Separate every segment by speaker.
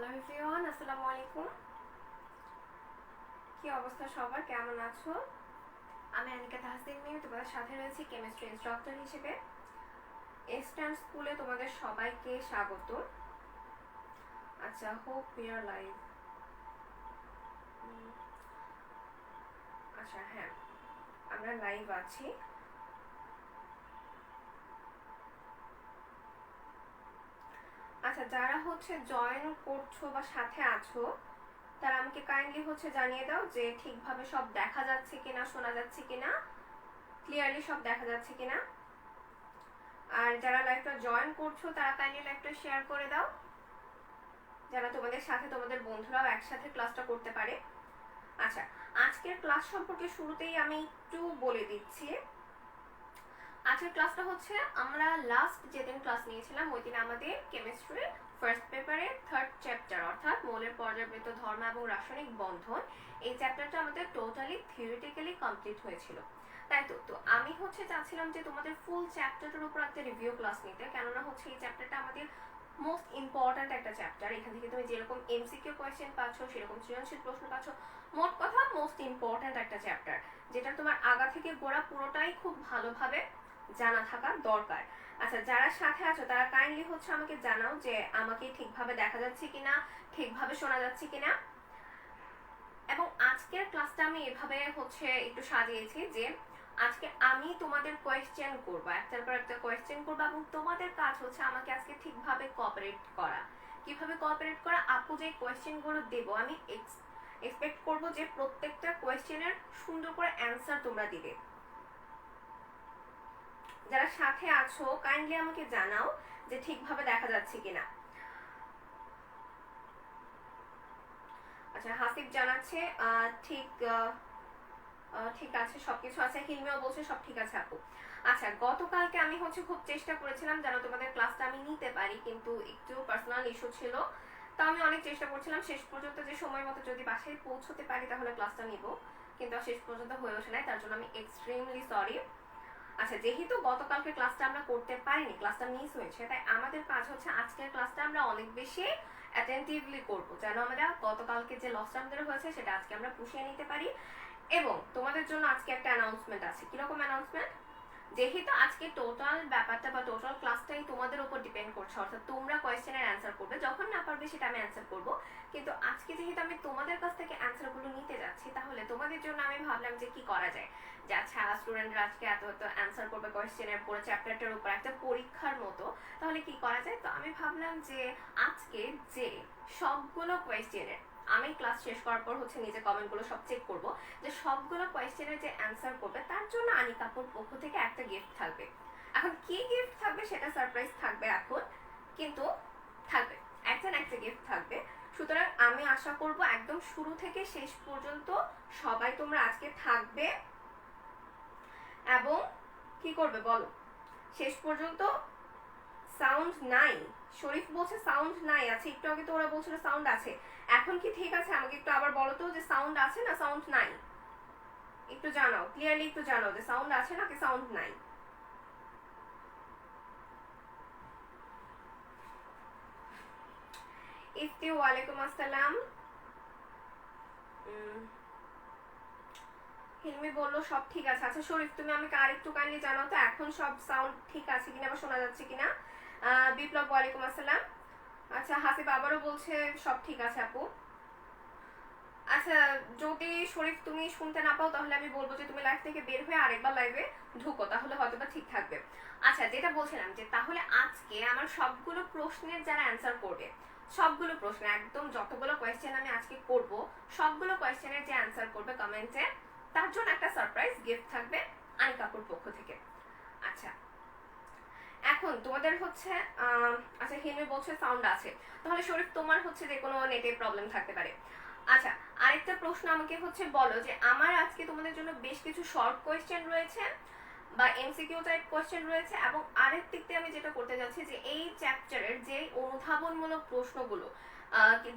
Speaker 1: Hello everyone, আসসালামু আলাইকুম। কি অবস্থা সবার, কেমন আছো? আমি আনিকা তাহসিন মিম, তোমাদের সাথে রয়েছি কেমিস্ট্রি ইনস্ট্রাক্টর হিসেবে। ইস্টার্ন স্কুলে তোমাদের সবাইকে স্বাগত। আচ্ছা, হোপ উই আর লাইভ। আচ্ছা, হ্যাঁ, আমরা লাইভ আছি। আচ্ছা, যারা জয়েন করছো বা সাথে আছো তারা আমাকে কাইন্ডলি জানিয়ে দাও যে ঠিকভাবে সব দেখা যাচ্ছে কিনা, শোনা যাচ্ছে কিনা, ক্লিয়ারলি সব দেখা যাচ্ছে কিনা। আর যারা লাইভটা জয়েন করছো তারা কাইন্ডলি লাইভটা শেয়ার করে দাও, যারা তোমাদের সাথে তোমাদের বন্ধুরাও একসাথে ক্লাসটা করতে পারে। আচ্ছা, আজকের ক্লাস সম্পর্কে শুরুতেই আমি একটু বলে দিচ্ছি। আজকের ক্লাসটা আমরা লাস্ট যেদিন ক্লাস নিয়েছিলাম ওই দিন আমাদের কেমিস্ট্রি ফার্স্ট পেপারে থার্ড চ্যাপ্টার অর্থাৎ মৌলের পর্যাবৃত্ত ধর্ম এবং রাসায়নিক বন্ধন, এই চ্যাপ্টারটা আমাদের টোটালি থিওরিটিক্যালি কমপ্লিট হয়েছিল। তাই তো আমি চাচ্ছিলাম যে তোমাদের ফুল চ্যাপ্টারটার উপর একটা রিভিউ ক্লাস নিতে, কেননা এই চ্যাপ্টারটা আমাদের মোস্ট ইম্পর্ট্যান্ট একটা চ্যাপ্টার। এখান থেকে তুমি যেরকম এমসিকিউ কোয়েশ্চেন পাচ্ছ, সেরকম সৃজনশীল প্রশ্ন পাচ্ছ। মোট কথা মোস্ট ইম্পর্ট্যান্ট একটা চ্যাপ্টার, যেটা তোমার আগা থেকে গোড়া পুরোটাই খুব ভালোভাবে জানা থাকা দরকার। আচ্ছা, যারা সাথে আছো তারা কাইন্ডলি আমাকে জানাও যে আমাকে ঠিকভাবে দেখা যাচ্ছে কিনা, ঠিকভাবে শোনা যাচ্ছে কিনা। এবং আজকের ক্লাসটা আমি এভাবে একটু সাজিয়েছি যে আজকে আমি তোমাদের কোয়েশ্চেন করব, একটার পর একটা কোয়েশ্চেন করব, এবং তোমাদের কাজ আমাকে আজকে ঠিকভাবে কোঅপারেট করা। কিভাবে কোঅপারেট করা? আপু যে কোয়েশ্চেনগুলো দেব আমি এক্সপেক্ট করব যে প্রত্যেকটা কোয়েশ্চেনের সুন্দর করে অ্যান্সার তোমরা দিবে। যারা সাথে আছো কাইন্ডলি আমাকে জানাও যে ঠিকভাবে দেখা যাচ্ছে কিনা। আচ্ছা, হাসিব জানাচ্ছে ঠিক ঠিক আছে, সবকিছু আছে। হিলমিও বলছে সব ঠিক আছে আপু। আচ্ছা, গতকালকে আমি খুব চেষ্টা করেছিলাম যেন তোমাদের ক্লাসটা আমি নিতে পারি, কিন্তু একটু পার্সোনাল ইস্যু ছিল। তো আমি অনেক চেষ্টা করছিলাম, শেষ পর্যন্ত যে সময় মতো যদি বাসায় পৌঁছতে পারি তাহলে ক্লাসটা নিব, কিন্তু শেষ পর্যন্ত হয়ে ওঠে নাই, তার জন্য আমি এক্সট্রিমলি সরি। আচ্ছা, যেহেতু গতকালকে ক্লাসটা আমরা করতে পারিনি, ক্লাসটা মিস হয়েছে, তাই আমাদের কাজ আজকের ক্লাসটা আমরা অনেক বেশি অ্যাটেন্টিভলি করবো, যেন আমরা গতকালকে যে লসটা আমাদের হয়েছে সেটা আজকে আমরা পুষিয়ে নিতে পারি। এবং তোমাদের জন্য আজকে একটা অ্যানাউন্সমেন্ট আছে। কিরকম অ্যানাউন্সমেন্ট? যেহেতু আজকে টোটাল ব্যাপারটা বা টোটাল ক্লাসটাই তোমাদের উপর ডিপেন্ড করছে, অর্থাৎ তোমরা কোয়েশ্চেনের অ্যান্সার করবে, যখন না পারবে সেটা আমি অ্যান্সার করবো, কিন্তু আজকে যেহেতু আমি তোমাদের কাছ থেকে অ্যান্সারগুলো নিতে যাচ্ছি, তাহলে তোমাদের জন্য আমি ভাবলাম যে কি করা যায়, যে আচ্ছা স্টুডেন্টরা আজকে এত এত অ্যান্সার করবে কোয়েশ্চেনের পুরো চ্যাপ্টারটার উপর একটা পরীক্ষার মতো, তাহলে কি করা যায়? তো আমি ভাবলাম যে আজকে যে সবগুলো কোয়েশ্চেনের আমি ক্লাস শেষ করার পর নিজে কমেন্টগুলো সব চেক করব, যে সবগুলো কোয়েশ্চেনের যে অ্যান্সার করবে তার জন্য আনিকাপুর পক্ষ থেকে একটা গিফট থাকবে। এখন কি গিফট থাকবে সেটা সারপ্রাইজ থাকবে এখন, কিন্তু থাকবে একটা গিফট থাকবে। সুতরাং আমি আশা করব একদম শুরু থেকে শেষ পর্যন্ত সবাই তোমরা আজকে থাকবে, এবং কি করবে বলো? শেষ পর্যন্ত সাউন্ড নাই, শরীফ বলছে সাউন্ড নাই। আছে, একটু আগে তো ওরা বলছিল সাউন্ড আছে, এখন কি ঠিক আছে? আমাকে একটু আবার বলো তো যে সাউন্ড আছে না সাউন্ড নাই, একটু জানাও, ক্লিয়ারলি একটু জানাও যে সাউন্ড আছে নাকি সাউন্ড নাই। ইফতি ওয়ালাইকুম আসসালাম। হিলমি বললো সব ঠিক আছে। আচ্ছা শরীফ, তুমি আমাকে আরেকটু কাইন্ডলি জানাও তো এখন সব সাউন্ড ঠিক আছে কিনা বা শোনা যাচ্ছে কিনা। বিপ্লব ওয়ালাইকুম আসসালাম। আচ্ছা, হাসিব আবারও বলছে সব ঠিক আছে আপু। আচ্ছা, যদি শরীফ তুমি শুনতে না পাও তাহলে আমি বলবো যে তুমি লাইভ থেকে বের হয়ে আরেকবার লাইভে ঢুকো, তাহলে হয়তোবা ঠিক থাকবে। আচ্ছা, যেটা বলছিলাম যে তাহলে আজকে আমার সবগুলো প্রশ্নের যারা অ্যান্সার করবে, সবগুলো প্রশ্ন একদম যতগুলো কোয়েশ্চেন আমি আজকে করব, সবগুলো কোয়েশ্চেনের যে অ্যান্সার করবে কমেন্টে, তার জন্য একটা সারপ্রাইজ গিফট থাকবে আনিকাপুর পক্ষ থেকে। আচ্ছা, এখন তোমাদের আচ্ছা হিলমি বলছে সাউন্ড আছে, তাহলে শরীফ তোমার যে কোনো নেটে প্রবলেম থাকতে পারে। আচ্ছা, আরেকটা প্রশ্ন আমাকে বলো যে আমার আজকে তোমাদের জন্য বেশ কিছু শর্ট কোয়েশ্চেন রয়েছে বা এমসিকিউ টাইপ কোয়েশ্চেন রয়েছে, এবং আরেক দিক দিয়ে আমি যেটা করতে যাচ্ছি যে এই চ্যাপ্টারের যে অনুধাবনমূলক প্রশ্নগুলো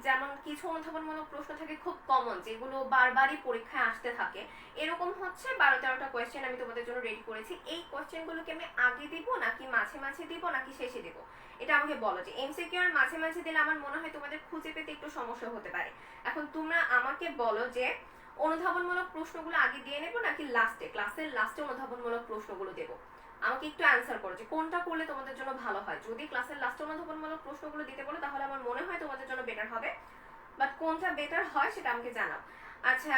Speaker 1: যেমন কিছু অনুধাবনমূলক প্রশ্ন থাকে খুব কমন, যেগুলো বারবারই পরীক্ষায় আসতে থাকে, এরকম হচ্ছে 12-13টা কোয়েশ্চেন আমি তোমাদের জন্য রেডি করেছি। এই কোয়েশ্চেনগুলোকে আমি আগে দিব নাকি মাঝে মাঝে দিব নাকি শেষে দিব, এটা আমাকে বলো। যে এমসিকিউ আর মাঝে মাঝে দিলে আমার মনে হয় তোমাদের খুঁজে পেতে একটু সমস্যা হতে পারে। এখন তোমরা আমাকে বলো যে অনুধাবনমূলক প্রশ্নগুলো আগে দিয়ে নেবো নাকি লাস্টে, ক্লাসের লাস্টে অনুধাবনমূলক প্রশ্নগুলো দেবো। আমাকে একটু অ্যান্সার করো যে কোনটা করলে তোমাদের জন্য ভালো হয়। যদি ক্লাসের লাস্টে অনুধাবনমূলক প্রশ্নগুলো দিতে বলো তাহলে আমার মনে হয় তোমাদের জন্য বেটার হবে, বাট কোনটা বেটার হয় সেটা আমাকে জানাও। আচ্ছা,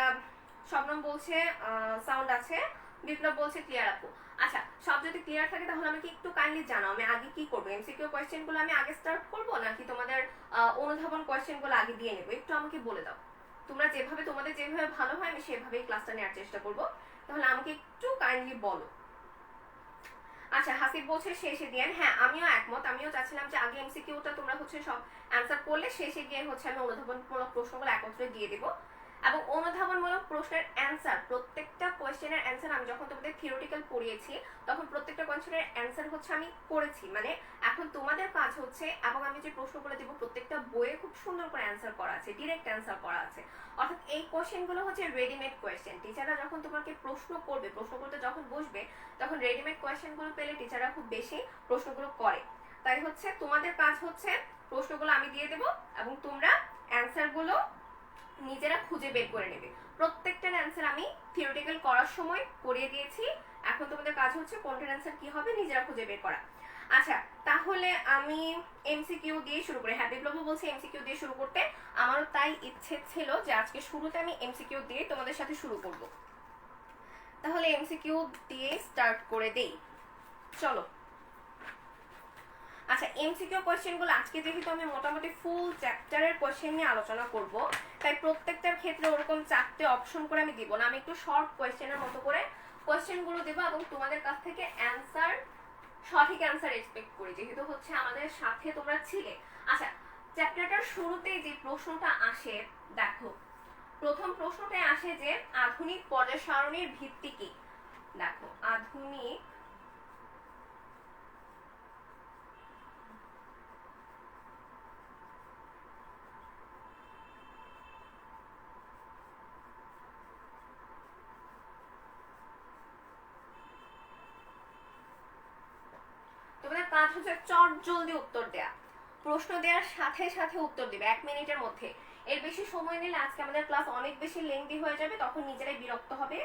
Speaker 1: শবনম বলছে সাউন্ড আছে, বিপ্লব বলছে ক্লিয়ার আপু। আচ্ছা, সব যদি ক্লিয়ার থাকে তাহলে আমাকে একটু কাইন্ডলি জানাও আমি আগে কি করবো। এমসিকিউ কোয়েশ্চেনগুলো আমি আগে স্টার্ট করবো নাকি তোমাদের অনুধাবন কোয়েশ্চেনগুলো আগে দিয়ে নেবো, একটু আমাকে বলে দাও। তোমরা যেভাবে, তোমাদের যেভাবে ভালো হয় আমি সেভাবেই ক্লাসটা নেওয়ার চেষ্টা করবো, তাহলে আমাকে একটু কাইন্ডলি বলো। আচ্ছা, হাসিব বলছে শেষে দিয়ে। হ্যাঁ, আমিও একমত, আমিও চাচ্ছিলাম যে আগে এমসিকিউটা তোমরা হচ্ছে সব অ্যান্সার করলে শেষে গিয়ে হচ্ছে আমি অনুধাবনমূলক প্রশ্নগুলো একত্রে দিয়ে দেবো। এবং অনুধাবনমূলক প্রশ্নের অ্যান্সার, প্রত্যেকটা কোয়েশ্চেনের অ্যান্সার আমি যখন তোমাদের থিওরিটিক্যাল পড়িয়েছি তখন প্রত্যেকটা কোয়েশ্চেনের অ্যান্সার হচ্ছে আমি করেছি। মানে এখন তোমাদের কাজ হচ্ছে, এবং আমি যে প্রশ্নগুলো দেবো প্রত্যেকটা বইয়ে খুব সুন্দর করে অ্যান্সার করা আছে, ডিরেক্ট অ্যান্সার করা আছে। অর্থাৎ এই কোয়েশ্চেনগুলো হচ্ছে রেডিমেড কোয়েশ্চেন। টিচাররা যখন তোমাকে প্রশ্ন করবে, প্রশ্ন করতে যখন বসবে তখন রেডিমেড কোয়েশ্চেনগুলো পেলে টিচাররা খুব বেশি প্রশ্নগুলো করে। তাই হচ্ছে তোমাদের কাজ হচ্ছে প্রশ্নগুলো আমি দিয়ে দেবো এবং তোমরা অ্যান্সারগুলো নিজেরা খুঁজে বের করে নেবে। প্রত্যেকটার অ্যান্সার আমি থিওরিটিক্যাল করার সময় করিয়ে দিয়েছি, এখন তোমাদের কাজ হচ্ছে কোনটার অ্যান্সার কি হবে নিজেরা খুঁজে বের করা। আচ্ছা, তাহলে আমি এমসিকিউ দিয়ে শুরু করি। হ্যাঁ, বিপ্লব বলছি এমসিকিউ দিয়ে শুরু করতে। আমারও তাই ইচ্ছে ছিল যে আজকে শুরুতে আমি এমসিকিউ দিয়ে তোমাদের সাথে শুরু করব। তাহলে এমসিকিউ দিয়ে স্টার্ট করে দেই, চলো। আচ্ছা, এমসিকিউ কোশ্চেনগুলো আজকে যেহেতু আমি মোটামুটি ফুল চ্যাপ্টারের কোশ্চেন নিয়ে আলোচনা করব, তাই প্রত্যেকটার ক্ষেত্রে ওরকম 4টে অপশন করে আমি দিব না, আমি একটু শর্ট কোশ্চেনের মতো করে কোশ্চেনগুলো দেবো এবং তোমাদের কাছ থেকে অ্যান্সার, সঠিক অ্যান্সার এক্সপেক্ট করি, যেহেতু হচ্ছে আমাদের সাথে তোমরা ছিলে। আচ্ছা, চ্যাপ্টারটার শুরুতেই যে প্রশ্নটা আসে, দেখো প্রথম প্রশ্নটাই আসে যে আধুনিক পর্যায় সারণীর ভিত্তি কি। দেখো, আধুনিক তোমাদের কাজ হচ্ছে চট জলদি উত্তর দেয়া, প্রশ্ন দেওয়ার সাথে সাথে উত্তর দিবে 1 মিনিটের মধ্যে। এর বেশি সময় নিলে আজকে আমাদের ক্লাস অনেক বেশি লেন্দি হয়ে যাবে, তখন নিজেরাই বিরক্ত হবে।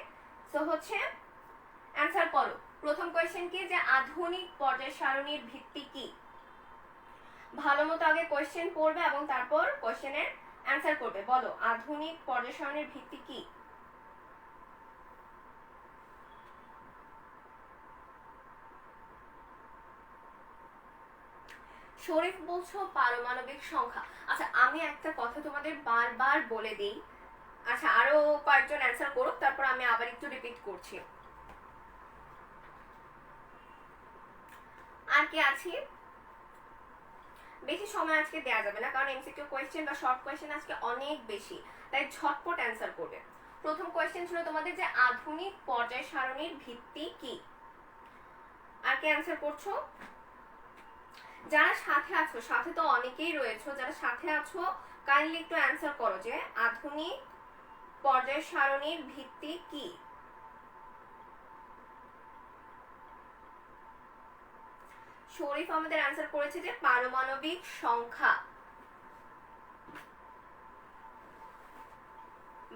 Speaker 1: সো হচ্ছে অ্যান্সার করো। প্রথম কোয়েশ্চেন কি, যে আধুনিক পর্যায় সারণীর ভিত্তি কি। ভালো মতো আগে কোয়েশ্চেন পড়বে এবং তারপর কোয়েশ্চেনের অ্যান্সার করবে। বলো, আধুনিক পর্যায় সারণীর ভিত্তি কি। শরীফ বলছো পারমাণবিক সংখ্যা। আচ্ছা, আমি একটা কথা তোমাদের বারবার বলে দিই, আচ্ছা আরো কয়েকজন অ্যান্সার করুক তারপর আমি আবার একটু রিপিট করছি। আর কি আছি, বেশি সময় আজকে দেওয়া যাবে না কারণ এমসিকিউ কোয়েশ্চেন বা শর্ট কোয়েশ্চেন আজকে অনেক বেশি, তাই ঝটপট অ্যান্সার করবে। প্রথম কোয়েশ্চেন ছিল তোমাদের যে আধুনিক পর্যায় সারণীর ভিত্তি কি। আর কি অ্যান্সার করছো, যারা সাথে আছো, সাথে তো অনেকেই রয়েছো, যারা সাথে আছো কাইন্ডলি একটু অ্যান্সার করো যে আধুনিক পর্যায় সারণীর ভিত্তি কি। শরীফ আমাদের অ্যান্সার করেছে যে পারমাণবিক সংখ্যা।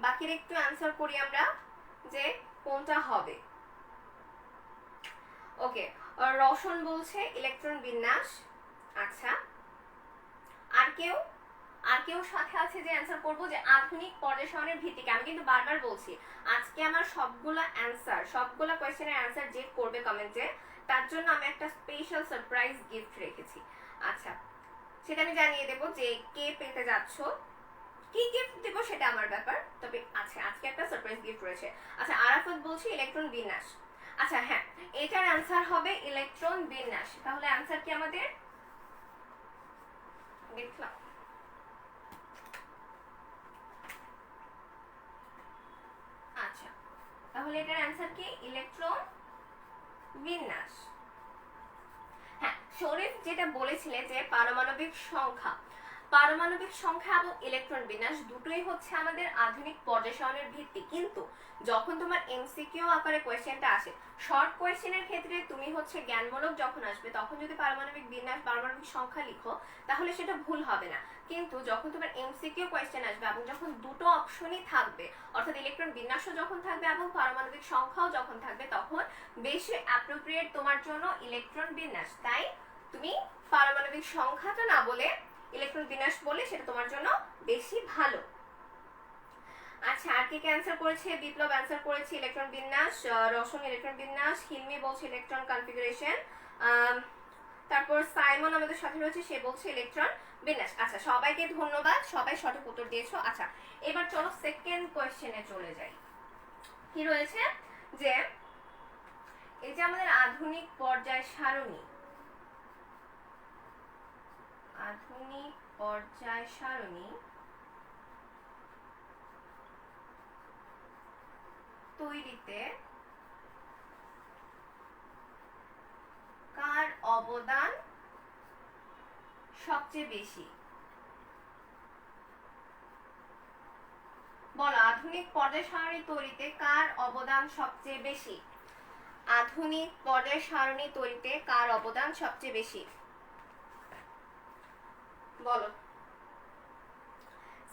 Speaker 1: বাকির একটু অ্যান্সার করি আমরা যে কোনটা হবে। ওকে, রওশন বলছে ইলেকট্রন বিন্যাস। আচ্ছা, আর কেউ, আর কেউ সাথে আছে যে অ্যান্সার করবো যে আধুনিক পর্যায় সারণীর ভিত্তি কি। আমি কিন্তু বারবার বলছি আজকে আমার সবগুলা অ্যান্সার, সবগুলা কোয়েশ্চেনের অ্যান্সার যে করবে কমেন্টে তার জন্য আমি একটা স্পেশাল সারপ্রাইজ গিফট রেখেছি। আচ্ছা, সেটা আমি জানিয়ে দেবো যে কে পেতে যাচ্ছ, কি গিফট দেবো সেটা আমার ব্যাপার, তবে আচ্ছা আজকে একটা সারপ্রাইজ গিফট রয়েছে। আচ্ছা, আরাফাত বলছি ইলেকট্রন বিন্যাস। আচ্ছা হ্যাঁ, এটার অ্যান্সার হবে ইলেকট্রন বিন্যাস। তাহলে অ্যান্সার কি আমাদের দেখলাম, আচ্ছা তাহলে এটার অ্যান্সার কি ইলেকট্রন বিন্যাস। হ্যাঁ, শরীফ যেটা বলেছিলে যে পারমাণবিক সংখ্যা, পারমাণবিক সংখ্যা এবং ইলেকট্রন বিন্যাস দুটোই হচ্ছে আমাদের আধুনিক পর্যায় সারণীর ভিত্তি। কিন্তু যখন তোমার এমসিকিউ আকারে কোয়েশ্চেনটা আসে, শর্ট কোয়েশ্চেনের ক্ষেত্রে তুমি হচ্ছে জ্ঞানমূলক যখন আসবে তখন যদি পারমাণবিক বিন্যাস পারমাণবিক সংখ্যা লিখো তাহলে সেটা ভুল হবে না। কিন্তু যখন তোমার এমসিকিউ কোয়েশ্চেন আসবে এবং যখন দুটো অপশনই থাকবে, অর্থাৎ ইলেকট্রন বিন্যাসও যখন থাকবে এবং পারমাণবিক সংখ্যাও যখন থাকবে, তখন বেশি অ্যাপ্রোপ্রিয়েট তোমার জন্য ইলেকট্রন বিন্যাস। তাই তুমি পারমাণবিক সংখ্যাটা না বলে ইলেকট্রন বিন্যাস বলে সেটা তোমার জন্য বেশি ভালো। আচ্ছা, আর কে অ্যান্সার করেছে? বিপ্লব অ্যান্সার করেছে ইলেকট্রন বিন্যাস, রসন ইলেকট্রন বিন্যাস, হিলমি বলছে ইলেকট্রন কনফিগারেশন, তারপর সাইমন আমাদের সাথে রয়েছে, সে বলছে ইলেকট্রন বিন্যাস। আচ্ছা, সবাইকে ধন্যবাদ, সবাই সঠিক উত্তর দিয়েছো। আচ্ছা, এবার চলো সেকেন্ড কোয়েশ্চেনে চলে যাই। কি রয়েছে যে এই যে আমাদের আধুনিক পর্যায় সারণী, আধুনিক পর্যায় সারণী তৈরিতে কার অবদান সবচেয়ে বেশি? বলো, আধুনিক পর্যায় সারণী তৈরিতে কার অবদান সবচেয়ে বেশি? আধুনিক পর্যায় সারণী তৈরিতে কার অবদান সবচেয়ে বেশি? বলো।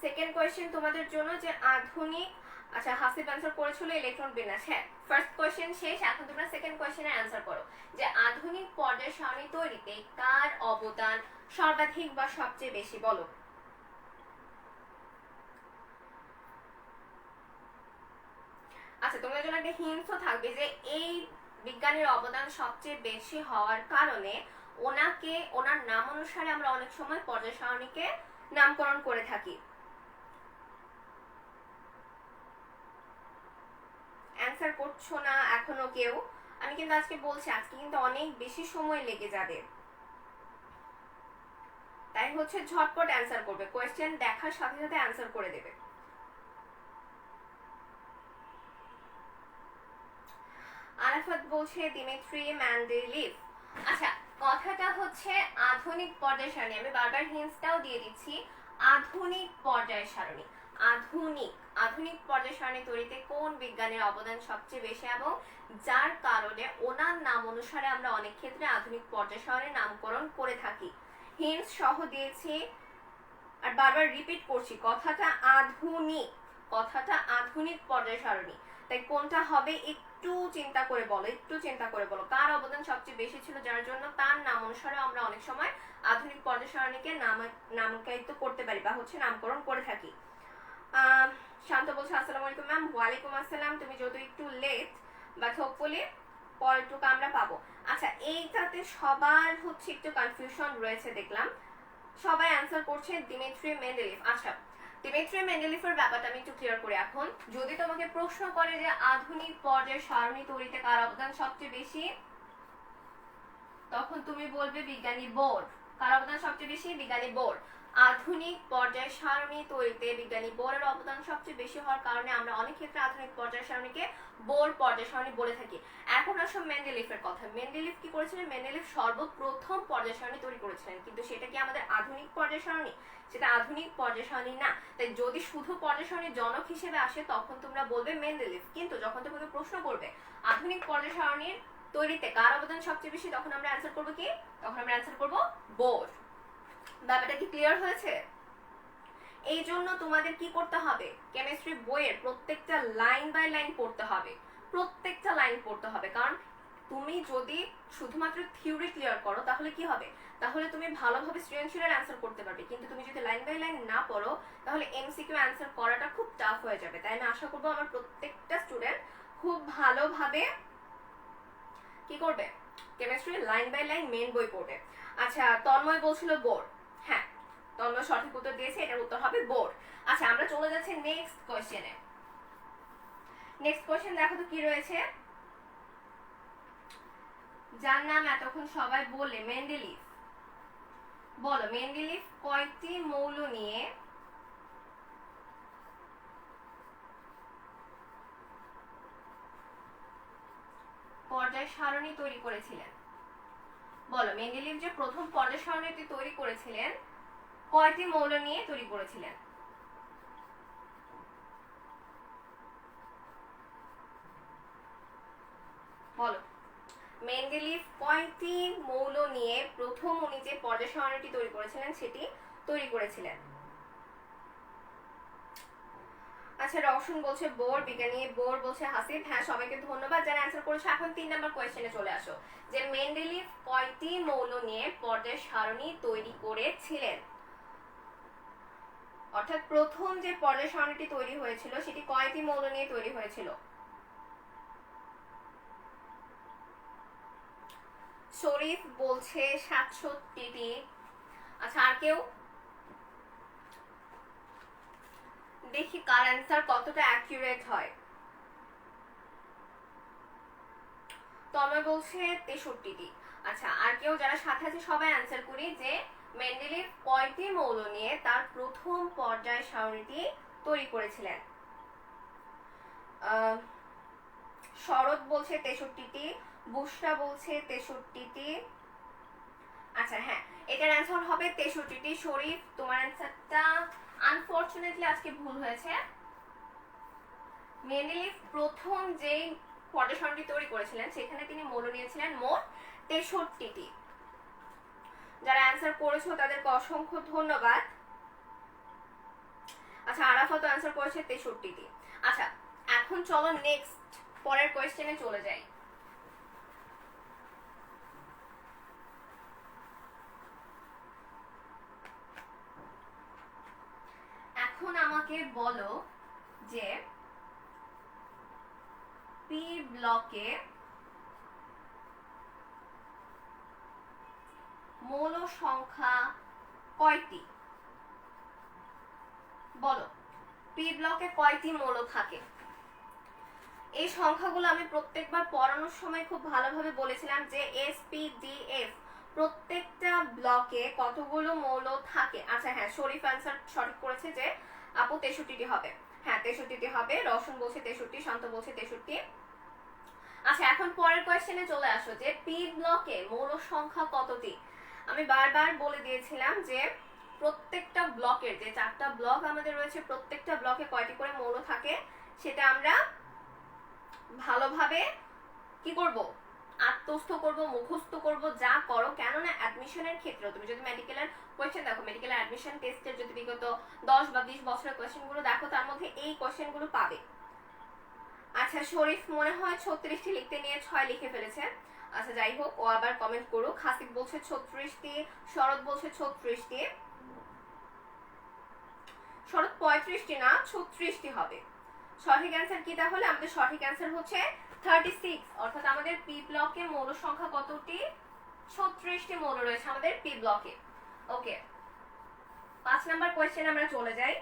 Speaker 1: সেকেন্ড কোয়েশ্চেন তোমাদের জন্য যে আধুনিক, আচ্ছা হাসিব অ্যান্সার করেছিল ইলেকট্রন বিন্যাস। হ্যাঁ, ফার্স্ট কোয়েশ্চেন শেষ, এখন তোমরা সেকেন্ড কোয়েশ্চেনের অ্যান্সার করো যে আধুনিক পর্যায় সারণী তৈরিতে কার অবদান সর্বাধিক বা সবচেয়ে বেশি? বলো। আচ্ছা, তোমাদের জন্য একটা হিন্টও থাকবে যে এই বিজ্ঞানীর অবদান সবচেয়ে বেশি হওয়ার কারণে ওনাকে, ওনার নাম অনুসারে আমরা অনেক সময় পর্যায় সারণীকে নামকরণ করে থাকি। অ্যান্সার করছো না এখনো কেউ? আমি কিন্তু আজকে বলছি আজকে কিন্তু অনেক বেশি সময় লেগে যাবে, তাই হচ্ছে ঝটপট অ্যান্সার করবে, কোয়েশ্চেন দেখার সাথে সাথে অ্যান্সার করে দেবে। আরাফাত বলছে দিমিত্রি মেন্ডেলিভ। আচ্ছা, কথাটা হচ্ছে আধুনিক পর্যায় সারণী, আমি বারবার হিন্টসটাও দিয়ে দিচ্ছি। আধুনিক পর্যায় সারণী, আধুনিক আধুনিক পর্যায় সারণী তৈরিতে কোন বিজ্ঞানের অবদান সবচেয়ে বেশি এবং যার কারণে ওনার নাম অনুসারে আমরা অনেক ক্ষেত্রে আধুনিক পর্যায় সারণীর নামকরণ করে থাকি। হিন্টস সহ দিয়েছি আর বারবার রিপিট করছি, কথাটা আধুনিক, কথাটা আধুনিক পর্যায় সারণী। তাই কোনটা হবে একটু চিন্তা করে বলো, একটু চিন্তা করে বলো কার অবদান সবচেয়ে বেশি ছিল যার জন্য তার নাম অনুসারে আমরা অনেক সময় আধুনিক পর্যায় সারণীকে নামাঙ্কিত করতে পারি বা হচ্ছে নামকরণ করে থাকি। শান্ত বলছে আসসালামু আলাইকুম ম্যাম। ওয়ালাইকুম আসসালাম। তুমি যত একটু লেট বাট হোপফুলি পরেরটুকু আমরা পাবো। আচ্ছা, এইটাতে সবার হচ্ছে একটু কনফিউশন রয়েছে দেখলাম, সবাই অ্যান্সার করছে দিমিত্রি মেন্ডেলিভ। আচ্ছা, দিমিত্রি মেন্ডেলিভের ব্যাপারটা আমি একটু ক্লিয়ার করি। এখন যদি তোমাকে প্রশ্ন করে যে আধুনিক পর্যায় সারণী তৈরিতে কার অবদান সবচেয়ে বেশি, তখন তুমি বলবে বিজ্ঞানী বোর। কার অবদান সবচেয়ে বেশি? বিজ্ঞানী বোর। আধুনিক পর্যায় সারণী তৈরিতে বিজ্ঞানী বোরের অবদান সবচেয়ে বেশি হওয়ার কারণে আমরা অনেক ক্ষেত্রে আধুনিক পর্যায় সারণীকে বোর পর্যায় সারণী বলে থাকি। এখন আসো মেন্ডেলিভের কথা। মেন্ডেলিভ কি করেছিলেন? মেন্ডেলিভ সর্বপ্রথম পর্যায় সারণী তৈরি করেছিলেন, কিন্তু সেটা কি আমাদের আধুনিক পর্যায় সারণী? সেটা আধুনিক পর্যায় সারণী না। তাই যদি শুধু পর্যায় সারণীর জনক হিসেবে আসে তখন তোমরা বলবে মেন্ডেলিভ, কিন্তু যখন তোমাকে প্রশ্ন করবে আধুনিক পর্যায় সারণীর তৈরিতে কার অবদান সবচেয়ে বেশি, তখন আমরা অ্যান্সার করব কি? তখন আমরা অ্যান্সার করব বোর। ব্যাপারটা কি ক্লিয়ার হয়েছে? এই জন্য তোমাদের কি করতে হবে, কেমিস্ট্রি বইয়ের প্রত্যেকটা লাইন বাই লাইন পড়তে হবে, প্রত্যেকটা লাইন পড়তে হবে। কারণ তুমি যদি শুধুমাত্র থিওরি ক্লিয়ার করো তাহলে কি হবে, তাহলে তুমি ভালোভাবে সৃজনশীলের অ্যান্সার করতে পারবে, কিন্তু তুমি যদি লাইন বাই লাইন না পড়ো তাহলে এমসিকিউ অ্যান্সার করাটা খুব টাফ হয়ে যাবে। তাই আমি আশা করবো আমার প্রত্যেকটা স্টুডেন্ট খুব ভালোভাবে কি করবে, chemistry line by line main বই পড়বে। আচ্ছা, তন্ময় বলছিল বোর। হ্যাঁ, তন্ময় সঠিক উত্তর দিয়েছে, এটার উত্তর হবে বোর। আচ্ছা, আমরা চলে যাচ্ছি নেক্সট কোশ্চেনে। নেক্সট কোশ্চেন দেখো তো কি রয়েছে, যার নাম এতক্ষণ সবাই বললে মেন্ডেলিভ। বলো, মেন্ডেলিভ কয়টি মৌল নিয়ে পর্যায় সারণী তৈরি করেছিলেন? বলো, মেন্ডেলিভ যে প্রথম পর্যায় সারণীটি তৈরি করেছিলেন কয়টি মৌল নিয়ে তৈরি করেছিলেন? বলো। মেন্ডেলিভ কয়টি মৌল নিয়ে প্রথম উনি যে পর্যায় সারণীটি তৈরি করেছিলেন সেটি তৈরি করেছিলেন? আচ্ছা, রওশন বলছে বোর, বিজ্ঞানী বোর বলছে হাসিব। হ্যাঁ, সবাইকে ধন্যবাদ যারা অ্যান্সার করেছে। এখন 3 নাম্বার কোয়েশ্চেনে চলে আসো, যে মেন্ডেলিভ কয়টি মৌল নিয়ে পর্যায় সারণী তৈরি করেছিলেন? অর্থাৎ প্রথম যে পর্যায় সারণীটি তৈরি হয়েছিল সেটি কয়টি মৌল নিয়ে তৈরি হয়েছিল? শরীফ বলছে 67টি। আচ্ছা, আর কেউ? দেখি কার অ্যান্সার কতটা অ্যাকিউরেট হয়। তন্ময় বলছে 63টি। আচ্ছা, আর কেউ যারা সাথে আছে সবাই অ্যান্সার করি, যে মেন্ডেলিভ কয়টি মৌল নিয়ে তার প্রথম পর্যায় সারণীটি তৈরি করেছিলেন? শরৎ বলছে 63টি, বুশরা বলছে 63টি। আচ্ছা হ্যাঁ, এটার অ্যান্সার হবে 63টি। শরীফ, তোমার অ্যান্সারটা আনফরচুনেটলি আজকে ভুল হয়েছে। মেন্ডেলিভ প্রথম যেই পর্যায় সারণীটি তৈরি করেছিলেন সেখানে তিনি মৌল নিয়েছিলেন মোট 63টি। যারা অ্যান্সার করেছো তাদেরকে অসংখ্য ধন্যবাদ। আচ্ছা, আরাফাত অ্যান্সার করেছে 63টি। আচ্ছা, এখন চলো নেক্সট পরের কোয়েশ্চেনে চলে যাই। এখন আমাকে বলো যে পি ব্লকে মৌল সংখ্যা কয়টি? বলো, পি ব্লকে কয়টি মৌল থাকে? এই সংখ্যাগুলো আমি প্রত্যেকবার পড়ানোর সময় খুব ভালোভাবে বলেছিলাম যে এস পি ডি এফ প্রত্যেকটা ব্লকে কতগুলো মৌল থাকে। আচ্ছা হ্যাঁ, শরীফ অ্যান্সার সঠিক করেছে যে আপু 63টি হবে। হ্যাঁ, 63টি হবে। রওশন বলছে 63, শান্ত বলছে 63। আচ্ছা, এখন পরের কোয়েশ্চেনে চলে আসো, যে পি ব্লকে মৌল সংখ্যা কতটি? আমি বারবার বলে দিয়েছিলাম যে প্রত্যেকটা ব্লকের, যে 4টা ব্লক আমাদের রয়েছে, প্রত্যেকটা ব্লকে কয়টি করে মৌল থাকে সেটা আমরা ভালোভাবে কি করব, আত্মস্থ করব, মুখস্থ করব, যা করো। কেননা অ্যাডমিশনের ক্ষেত্রে তুমি যদি মেডিকেলের কোয়েশ্চেন দেখো, মেডিকেলের অ্যাডমিশন টেস্টের যদি বিগত 10 বা 20 বছরের কোয়েশ্চেনগুলো দেখো, তার মধ্যে এই কোয়েশ্চেনগুলো পাবে। আচ্ছা, শরীফ মনে হয় 36টি লিখতে নিয়ে 6 লিখে ফেলেছে। আচ্ছা যাই হোক, ও আবার কমেন্ট করুক। হাসিব বলছে 36টি, শরৎ বলছে 36টি। শরৎ 35টি না 36টি হবে। সঠিক অ্যান্সার কি তাহলে? আমাদের সঠিক অ্যান্সার হচ্ছে 36। অর্থাৎ আমাদের পি ব্লকে মৌল সংখ্যা কতটি? 36টি মৌল রয়েছে আমাদের পি ব্লকে। ওকে, 5 নাম্বার কোয়েশ্চেন আমরা চলে যাই।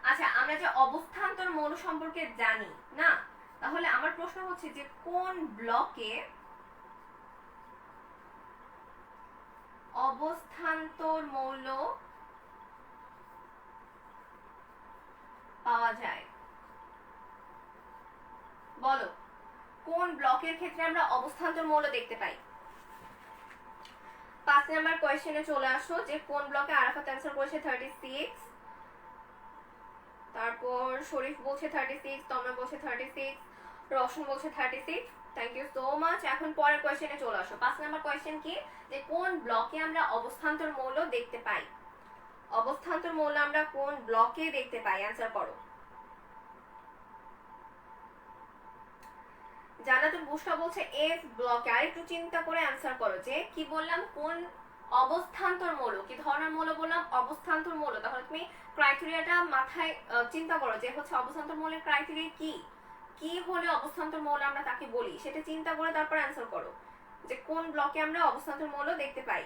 Speaker 1: আচ্ছা, আমরা যে অবস্থান্তর মৌল সম্পর্কে জানি না, তাহলে আমার প্রশ্ন হচ্ছে যে কোন ব্লকে অবস্থান্তর মৌল পাওয়া যায়? বলো, কোন ব্লকের ক্ষেত্রে আমরা অবস্থান্তর মৌল দেখতে পাই? 5 নাম্বার কোয়েশ্চেনে চলে আসো, যে কোন ব্লকে। আরাফাত অ্যান্সার করেছে 36, তারপর শরীফ বলছে 36, তমা বলছে 36, রওশন বলছে 36। Thank you so much. এখন পরের কোয়েশ্চেনে চলে আসো। 5 নাম্বার কোয়েশ্চেন কি, যে কোন ব্লকে আমরা অবস্থান্তর মৌল দেখতে পাই? অবস্থান্তর মৌল আমরা কোন ব্লকে দেখতে পাই? অ্যান্সার করো। জান্নাতুল বুশরা বলছে এফ ব্লকে। আর একটু চিন্তা করে অ্যান্সার করো, যে কি বললাম, কোন অবস্থান্তর মৌল, কি ধরনের মৌল বললাম? অবস্থান্তর মৌল। তাহলে তুমি ক্রাইটেরিয়াটা মাথায় চিন্তা করো, যে হচ্ছে অবস্থান্তর মৌলের ক্রাইটেরিয়া কি, কি হলে অবস্থান্তর মৌল আমরা তাকে বলি, সেটা চিন্তা করে তারপর অ্যান্সার করো, যে কোন ব্লকে আমরা অবস্থান্তর মৌল দেখতে পাই।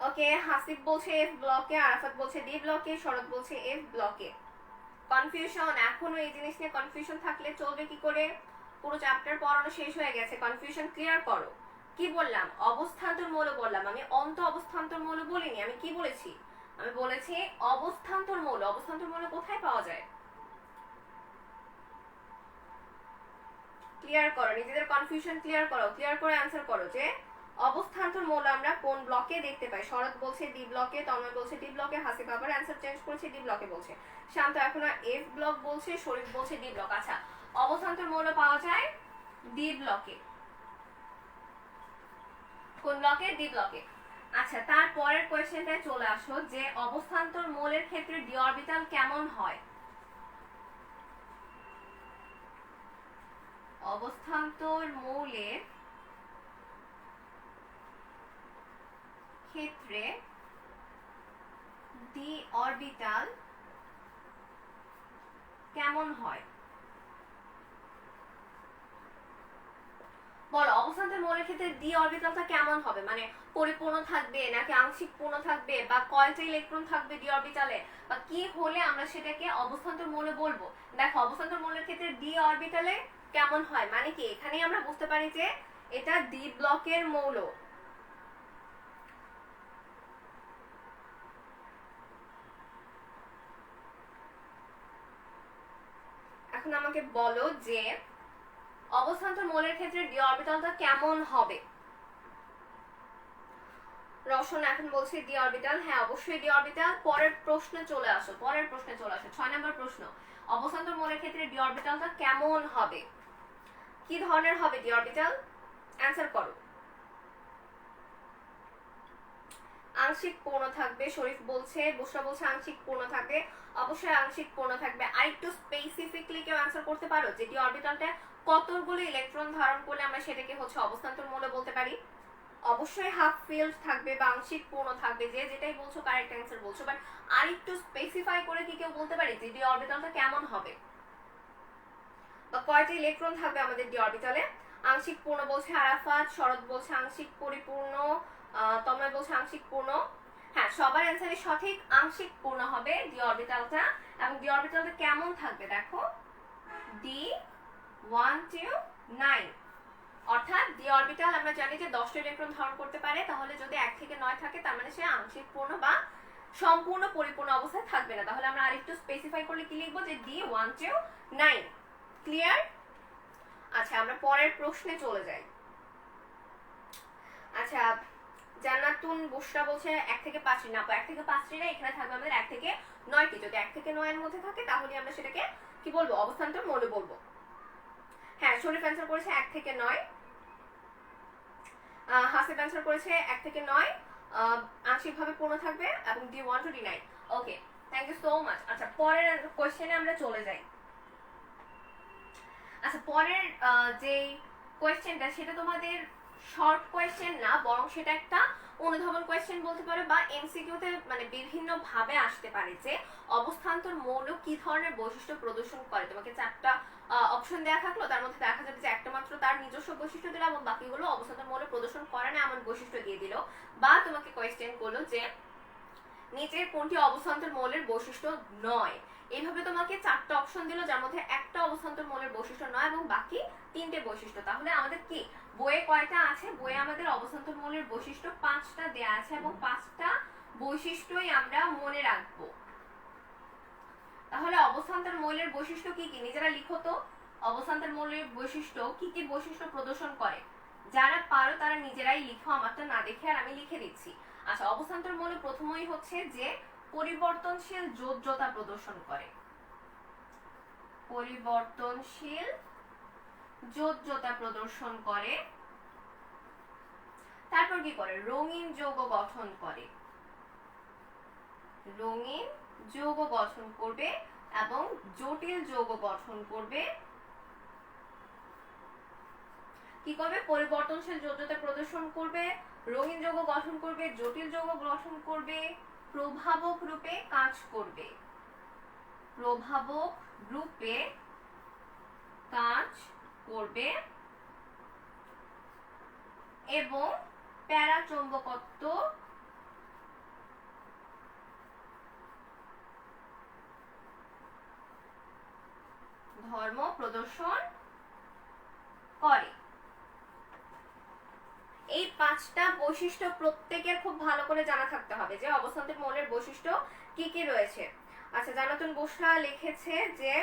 Speaker 1: ওকে, হাসিব বলছে এফ ব্লকে, আরাফাত বলছে ডি ব্লকে, শরৎ বলছে এফ ব্লকে। কনফিউশন, এখনো এই জিনিস নিয়ে কনফিউশন থাকলে চলবে কি করে? পুরো চ্যাপ্টার পড়ানো শেষ হয়ে গেছে, কনফিউশন ক্লিয়ার করো। কি বললাম? অবস্থান্তর মৌল বললাম, আমি অন্ত অবস্থান্তর মৌল বলিনি। আমি কি বলেছি? আমি বলেছি অবস্থান্তর মৌল। অবস্থান্তর মৌল কোথায় পাওয়া যায়? ক্লিয়ার করো, নিজেদের কনফিউশন ক্লিয়ার করো, ক্লিয়ার করে অ্যান্সার করো, যে অবস্থান্তর মৌল আমরা কোন ব্লকে দেখতে পাই? শরৎ বলছে ডি ব্লকে, তন্ময় বলছে ডি ব্লকে, হাসিব আবার অ্যান্সার চেঞ্জ করেছে ডি ব্লকে বলছে, শান্ত এখন এফ ব্লক বলছে, শরীফ বলছে ডি ব্লক। আচ্ছা অবস্থান্তর মৌল পাওয়া যায় ডি ব্লকে। কোন ব্লকে? ডি ব্লকে। আচ্ছা তারপরের কোয়েশ্চেনটায় চলে আসো যে অবস্থান্তর মৌলের ক্ষেত্রে ডি অরবিটাল কেমন হয়? অবস্থান্তর মৌলের ক্ষেত্রে ডি অরবিটাল কেমন হয়? বলো অবস্থান্তর মৌলের ক্ষেত্রে ডি অরবিটালটা কেমন হবে, মানে পরিপূর্ণ থাকবে নাকি আংশিক পূর্ণ থাকবে, বা কয়টা ইলেকট্রন থাকবে ডি অরবিটালে, বা কি হলে আমরা সেটাকে অবস্থান্তর মৌল বলবো? দেখো অবস্থান্তর মৌলের ক্ষেত্রে ডি অরবিটালে কেমন হয় মানে কি, এখানেই আমরা বুঝতে পারি যে এটা ডি ব্লকের মৌল। এখন আমাকে বলো যে অবস্থান্তর মৌলের ক্ষেত্রে ডি অরবিটালটা কেমন হবে? রওশন এখন বলছে ডি অরবিটাল, হ্যাঁ অবশ্যই ডি অরবিটাল। পরের প্রশ্নে চলে আসো, 6 নম্বর প্রশ্ন, অবস্থান্তর মৌলের ক্ষেত্রে ডি অরবিটালটা কেমন হবে, কি ধরনের হবে ডি অরবিটাল? অ্যানসার করো। আংশিক পূর্ণ থাকবে, শরীফ বলছে, বুশরা বলছে আংশিক পূর্ণ থাকবে, অবশ্যই আংশিক পূর্ণ থাকবে। আর একটু স্পেসিফিকলি কেউ অ্যানসার করতে পারো যে ডি অরবিটালটা কতগুলো ইলেকট্রন ধারণ করলে আমরা সেটাকে হচ্ছে অবস্থান্তর মৌল বলতে পারি? অবশ্যই হাফ ফিল্ড থাকবে বা আংশিক পূর্ণ থাকবে, যে যেটাই বলছো কারেক্ট অ্যানসার বলছো, বাট আর একটু স্পেসিফাই করে কি কেউ বলতে পারে যে ডি অরবিটালটা কেমন হবে বা কয়টা ইলেকট্রন থাকবে আমাদের ডি অরবিটালে? আংশিক পূর্ণ বলছে আরাফাত, শরৎ বলছে আংশিক পরিপূর্ণ, তন্ময় বলছে আংশিক পূর্ণ। হ্যাঁ সবার অ্যান্সারই সঠিক, আংশিক পূর্ণ হবে ডি অরবিটালটা। এবং ডি অরবিটালটা কেমন থাকবে দেখো, ডি 1 2 9, অর্থাৎ ডি অরবিটাল আমরা জানি যে 10টা ইলেকট্রন ধারণ করতে পারে, তাহলে যদি 1 থেকে 9 থাকে তার মানে সে আংশিক পূর্ণ বা সম্পূর্ণ পরিপূর্ণ অবস্থায় থাকবে না। তাহলে আমরা আরেকটু স্পেসিফাই করলে কি লিখবো যে ডি 1 2 9। ক্লিয়ার? আচ্ছা আমরা পরের প্রশ্নে চলে যাই। আচ্ছা জান্নাতুন বুশরা বলছে 1 থেকে 5টি, না 1 থেকে 5টি না, এখানে থাকবে আমাদের 1 থেকে 9টি। যদি 1 থেকে 9 এর মধ্যে থাকে তাহলে আমরা সেটাকে কি বলবো, অবস্থান্তর মৌল বলবো। হ্যাঁ শরীফ অ্যান্সার করেছে 1 থেকে 9, হাসিব অ্যান্সার করেছে 1 থেকে 9 আংশিকভাবে পূর্ণ থাকবে, এবং D 1 to D 9। Okay thank you so much. আচ্ছা পরের কোশ্চেনে আমরা চলে যাই। আচ্ছা পরের যে কোয়েশ্চেনটা সেটা তোমাদের শর্ট কোয়েশ্চেন না, বরং সেটা একটা অনুধাবন কোয়েশ্চেন বলতে পারো, বা এমসিকিউতে মানে বিভিন্ন ভাবে আসতে পারে যে অবস্থান্তর মৌল কি ধরনের বৈশিষ্ট্য প্রদর্শন করে। তোমাকে 4টা অপশন দেওয়া থাকলো, তার মধ্যে দেখা যাবে যে একটা মাত্র তার নিজস্ব বৈশিষ্ট্য দিল এবং বাকিগুলো অবস্থান্তর মৌল প্রদর্শন করে না এমন বৈশিষ্ট্য দিয়ে দিল, বা তোমাকে কোয়েশ্চেন করলো যে নিচের কোনটি অবস্থান্তর মৌলের বৈশিষ্ট্য নয়। এইভাবে তোমাকে 4টা অপশন দিল, যার মধ্যে একটা অবস্থান্তর মৌলের বৈশিষ্ট্য নয় এবং বাকি 3টে বৈশিষ্ট্য। তাহলে আমাদের কি বইয়ে কয়টা আছে? বইয়ে আমাদের অবস্থান্তর মৌলের বৈশিষ্ট্য 5টা দেয়া আছে এবং 5টা বৈশিষ্ট্যই আমরা মনে রাখবো। তাহলে অবস্থান্তর মৌলের বৈশিষ্ট্য কি কি নিজেরা লিখো তো। অবস্থান্তর মৌলের বৈশিষ্ট্য কি কি বৈশিষ্ট্য প্রদর্শন করে? যারা পারো তারা নিজেরাই লিখো, আমারটা না দেখে, আর আমি লিখে দিচ্ছি। আচ্ছা অবস্থান্তর মৌল প্রথমেই হচ্ছে যে পরিবর্তনশীল যোজ্যতা প্রদর্শন করে, পরিবর্তনশীল যোজ্যতা প্রদর্শন করে। তারপর কি করে? রঙিন যৌগ গঠন করে, রঙিন যৌগ গঠন করবে এবং জটিল যৌগ গঠন করবে। কি করবে? পরিবর্তনশীল যোজ্যতা প্রদর্শন করবে, রঙিন যৌগ গঠন করবে, জটিল যৌগ গঠন করবে, প্রভাবক রূপে কাজ করবে, প্রভাবক রূপে কাজ করবে এবং প্যারাচৌম্বকত্ব ধর্ম প্রদর্শন করে। এই 5টা বৈশিষ্ট্য প্রত্যেকের খুব ভালো করে জানা থাকতে হবে যে অবস্থান্তর মৌলের বৈশিষ্ট্য কি কি রয়েছে। আচ্ছা জান্নাতুন বুশরা লিখেছে যে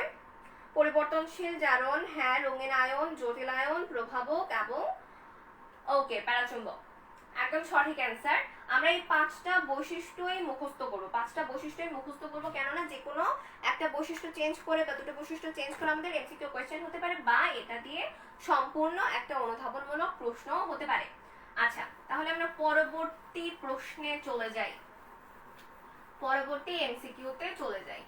Speaker 1: পরিবর্তনশীল জারণ, হ্যাঁ রঙিন আয়ন, জটিল আয়ন, প্রভাবক এবং ওকে প্যারাচুম্বক। একদম সঠিক অ্যান্সার। আমরা এই 5টা বৈশিষ্ট্যই মুখস্থ করব, 5টা বৈশিষ্ট্যই মুখস্থ করব, কেননা যে কোনো একটা বৈশিষ্ট্য চেঞ্জ করে বা দুটো বৈশিষ্ট্য চেঞ্জ করে আমাদের এমসিকিউ কোয়েশ্চেন হতে পারে, বা এটা দিয়ে সম্পূর্ণ একটা অনুধাবনমূলক প্রশ্ন হতে পারে। আচ্ছা, তাহলে আমরা পরবর্তী প্রশ্নে চলে যাই, পরবর্তী এমসিকিউতে চলে যাই।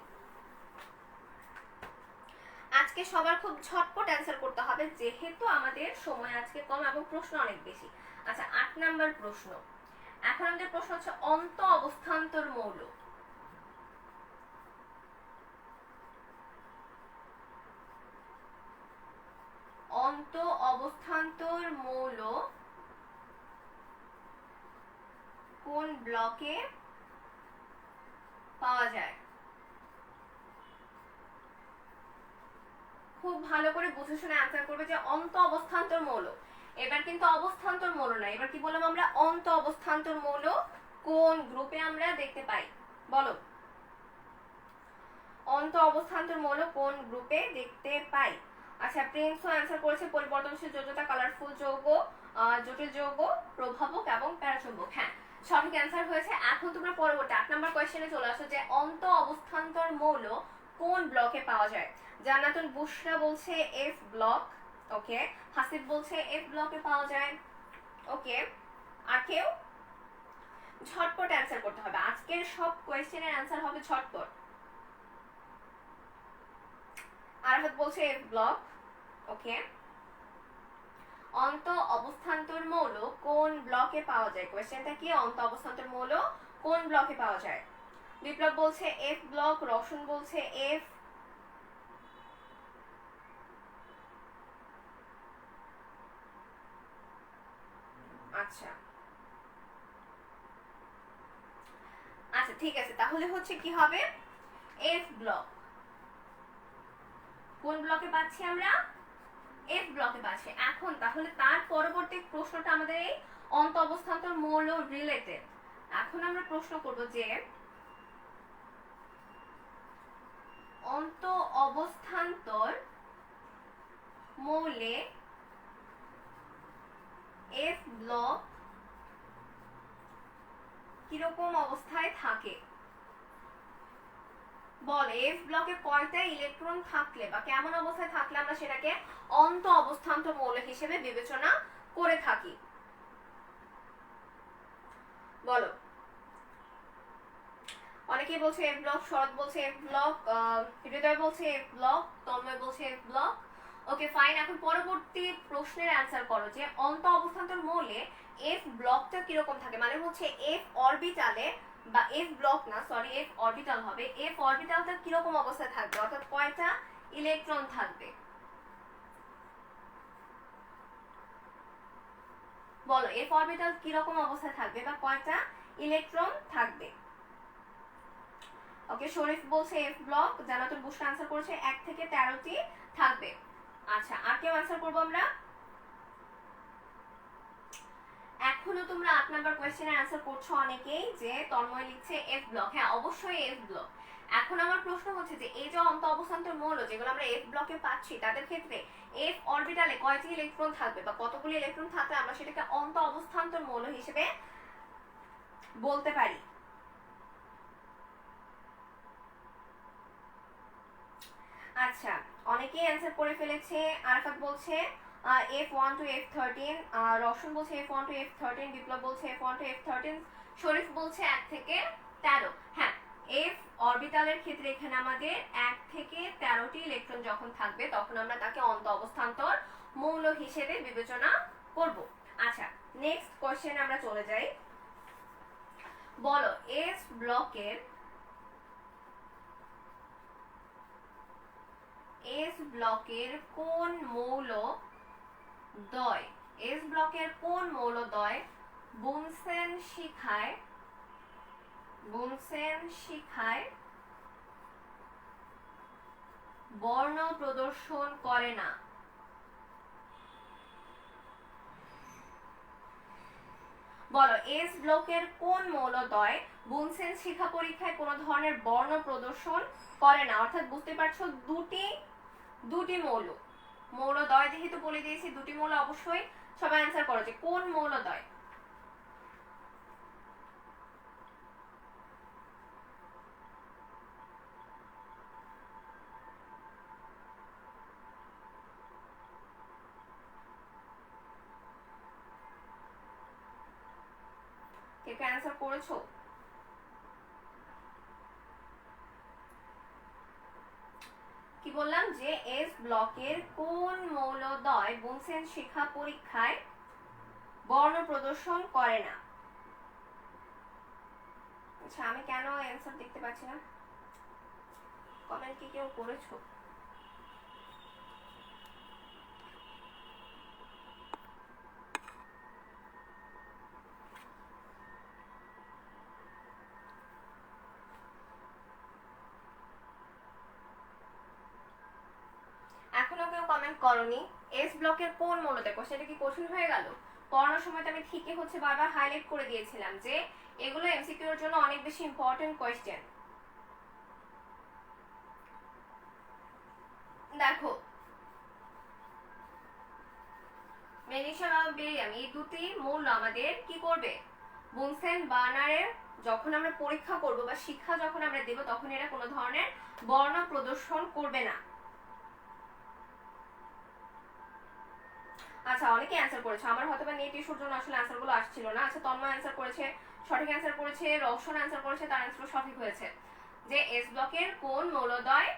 Speaker 1: আজকে সবার খুব ঝটপট অ্যান্সার করতে হবে, যেহেতু আমাদের সময় আজকে কম এবং প্রশ্ন অনেক বেশি। আচ্ছা, 8 নাম্বার প্রশ্ন। এখন আমাদের প্রশ্ন হচ্ছে অন্ত অবস্থান্তর মৌল। অন্ত অবস্থান্তর মৌল কোন ব্লকে পাওয়া যায়? খুব ভালো করে বুঝে শুনে অ্যান্সার করবে যে অন্ত অবস্থান্তর মৌল। এবার কিন্তু অবস্থান্তর মৌল না, এবার কি বললাম আমরা? অন্ত অবস্থান্তর মৌল কোন গ্রুপে আমরা দেখতে পাই? বলো, অন্ত অবস্থান্তর মৌল কোন গ্রুপে দেখতে পাই? আচ্ছা, প্রিন্সও অ্যান্সার করেছে পরিবর্তনশীল যোজ্যতা, কালারফুল যৌগ, জটিল যৌগ, প্রভাবক এবং প্যারাচুম্বক। হ্যাঁ, সঠিক অ্যান্সার হয়েছে। এখন তোমরা পরবর্তী 8 নাম্বার কোয়েশ্চেনে চলে আসো যে অন্ত অবস্থান্তর মৌল কোন ব্লকে পাওয়া যায়। জান্নাতুল বুশরা বলছে এফ ব্লক, ওকে। হাসিব বলছে এফ ব্লকে পাওয়া যায়, ওকে। আর কেউ? ঝটপট অ্যান্সার করতে হবে, আজকের সব কোয়েশ্চেনের অ্যান্সার হবে ঝটপট। আরাফাত বলছে এফ ব্লক, ওকে। অন্ত অবস্থান্তর মৌল কোন ব্লকে পাওয়া যায়? কোয়েশ্চেনটা কি? অন্ত অবস্থান্তর মৌল কোন ব্লকে পাওয়া যায়? বিপ্লব বলছে এফ ব্লক, রওশন বলছে এফ, আচ্ছা আচ্ছা ঠিক আছে, তাহলে হচ্ছে কি হবে? F block. কোন ব্লকে পাচ্ছি আমরা? এফ ব্লকে পাচ্ছি। এখন তাহলে তার পরবর্তী প্রশ্নটা আমাদের এই অন্ত অবস্থান্তর মৌল রিলেটেড। এখন আমরা প্রশ্ন করব যে অন্ত অবস্থান্তর মৌলে এফ ব্লক কিরকম অবস্থায় থাকে? বল, এফ ব্লকে কয়টা ইলেকট্রন থাকলে বা কেমন অবস্থায় থাকলে আমরা সেটাকে অন্ত অবস্থান্তর মৌল হিসেবে বিবেচনা করে থাকি? বলো। অনেকেই বলছে এফ ব্লক, শরৎ বলছে এফ ব্লক, হৃদয় বলছে এফ ব্লক, তন্ময় বলছে এফ ব্লক। ওকে ফাইন, এখন পরবর্তী প্রশ্নের অ্যান্সার করো যে অন্ত অবস্থান্তর মৌলে এফ ব্লকটা কিরকম থাকে, মানে হচ্ছে এফ অরবিটালে, বা এফ ব্লক না, সরি এফ অরবিটাল হবে, এফ অরবিটালটা কিরকম অবস্থায় থাকবে, অর্থাৎ কয়টা ইলেকট্রন থাকবে? বলো, এফ অরবিটাল কিরকম অবস্থায় থাকবে বা কয়টা ইলেকট্রন থাকবে? ওকে, শরীফ বলছে এফ ব্লক, জান্নাতুল বুশরা আনসার করেছে 1 থেকে 13টি থাকবে। আচ্ছা, আর কেউ আনসার করবো আমরা? এখনো তোমরা 8 নাম্বার কোয়েশ্চেনের আনসার করছো অনেকেই, যে তন্ময় লিখছে এফ ব্লক। হ্যাঁ, অবশ্যই এফ ব্লক। এখন আমার প্রশ্ন হচ্ছে যে এই যে অন্ত অবস্থান্তর মৌল যেগুলো আমরা এফ ব্লকে পাচ্ছি, তাদের ক্ষেত্রে এফ অরবিটালে কয়টি ইলেকট্রন থাকবে বা কতগুলি ইলেকট্রন থাকলে আমরা সেটাকে অন্ত অবস্থান্তর মৌল হিসেবে বলতে পারি? আচ্ছা, অনেকেই অ্যান্সার করে ফেলেছে। আরাফাত বলছে F1 to F13, রওশন বলছে F1 to F13, বিপ্লব বলছে F1 to F13, শরীফ বলছে 1 থেকে 13। হ্যাঁ, এফ অরবিটালের ক্ষেত্রে এখানে আমাদের 1 থেকে 13টি ইলেকট্রন যখন থাকবে তখন আমরা তাকে অন্ত অবস্থান্তর মৌল হিসেবে বিবেচনা করব। আচ্ছা, নেক্সট কোশ্চেন আমরা চলে যাই। বলো, এস ব্লকের কোন মৌল দ্বয়, এস ব্লকের কোন মৌল দ্বয় বুনসেন শিখায় বর্ণ প্রদর্শন করে না? বলো, এস ব্লকের কোন মৌলদ্বয় বুনসেন শিখা পরীক্ষায় কোনো ধরনের বর্ণ প্রদর্শন করে না? অর্থাৎ বুঝতে পারছো, দুটি মৌলদ্বয় যেহেতু বলে দিয়েছি, দুটি মৌল, অবশ্যই সবাই অ্যান্সার করো যে কোন মৌলদ্বয়। কেউ অ্যান্সার করেছো? কি বললাম যে এস ব্লকের কোন মৌলদ্বয় বুনসেন শিক্ষা পরীক্ষায় বর্ণ প্রদর্শন করে না? আচ্ছা আমি কেন অ্যান্সার দেখতে পাচ্ছি না? কমেন্ট কি কেউ করেছো? এখনো কেউ কমেন্ট করনি। এস ব্লকের কোন মৌলতে, কোশ্চেনটা কি কঠিন হয়ে গেল? পড়ানোর সময় আমি ঠিকই বারবার হাইলাইট করে দিয়েছিলাম যে এগুলো এমসিকিউ এর জন্য অনেক বেশি ইম্পর্টেন্ট কোশ্চেন। দেখো ম্যাগনেসিয়াম এবং বেরিয়াম এই দুটি মৌল আমাদের কি করবে, বুনসেন বার্নারের যখন আমরা পরীক্ষা করব বা শিক্ষা যখন আমরা দেব তখন এরা কোনো ধরনের বর্ণ প্রদর্শন করবে না। আচ্ছা অনেকে অ্যান্সার করেছে, আমার হয়তো বা নেট ইস্যুর জন্য আসলে অ্যান্সারগুলো আসছিল না। আচ্ছা তন্ময় অ্যান্সার করেছে, সঠিক অ্যান্সার করেছে, রওশন অ্যান্সার করেছে, তার অ্যান্সার সঠিক হয়েছে যে এস ব্লকের কোন মৌলদ্বয়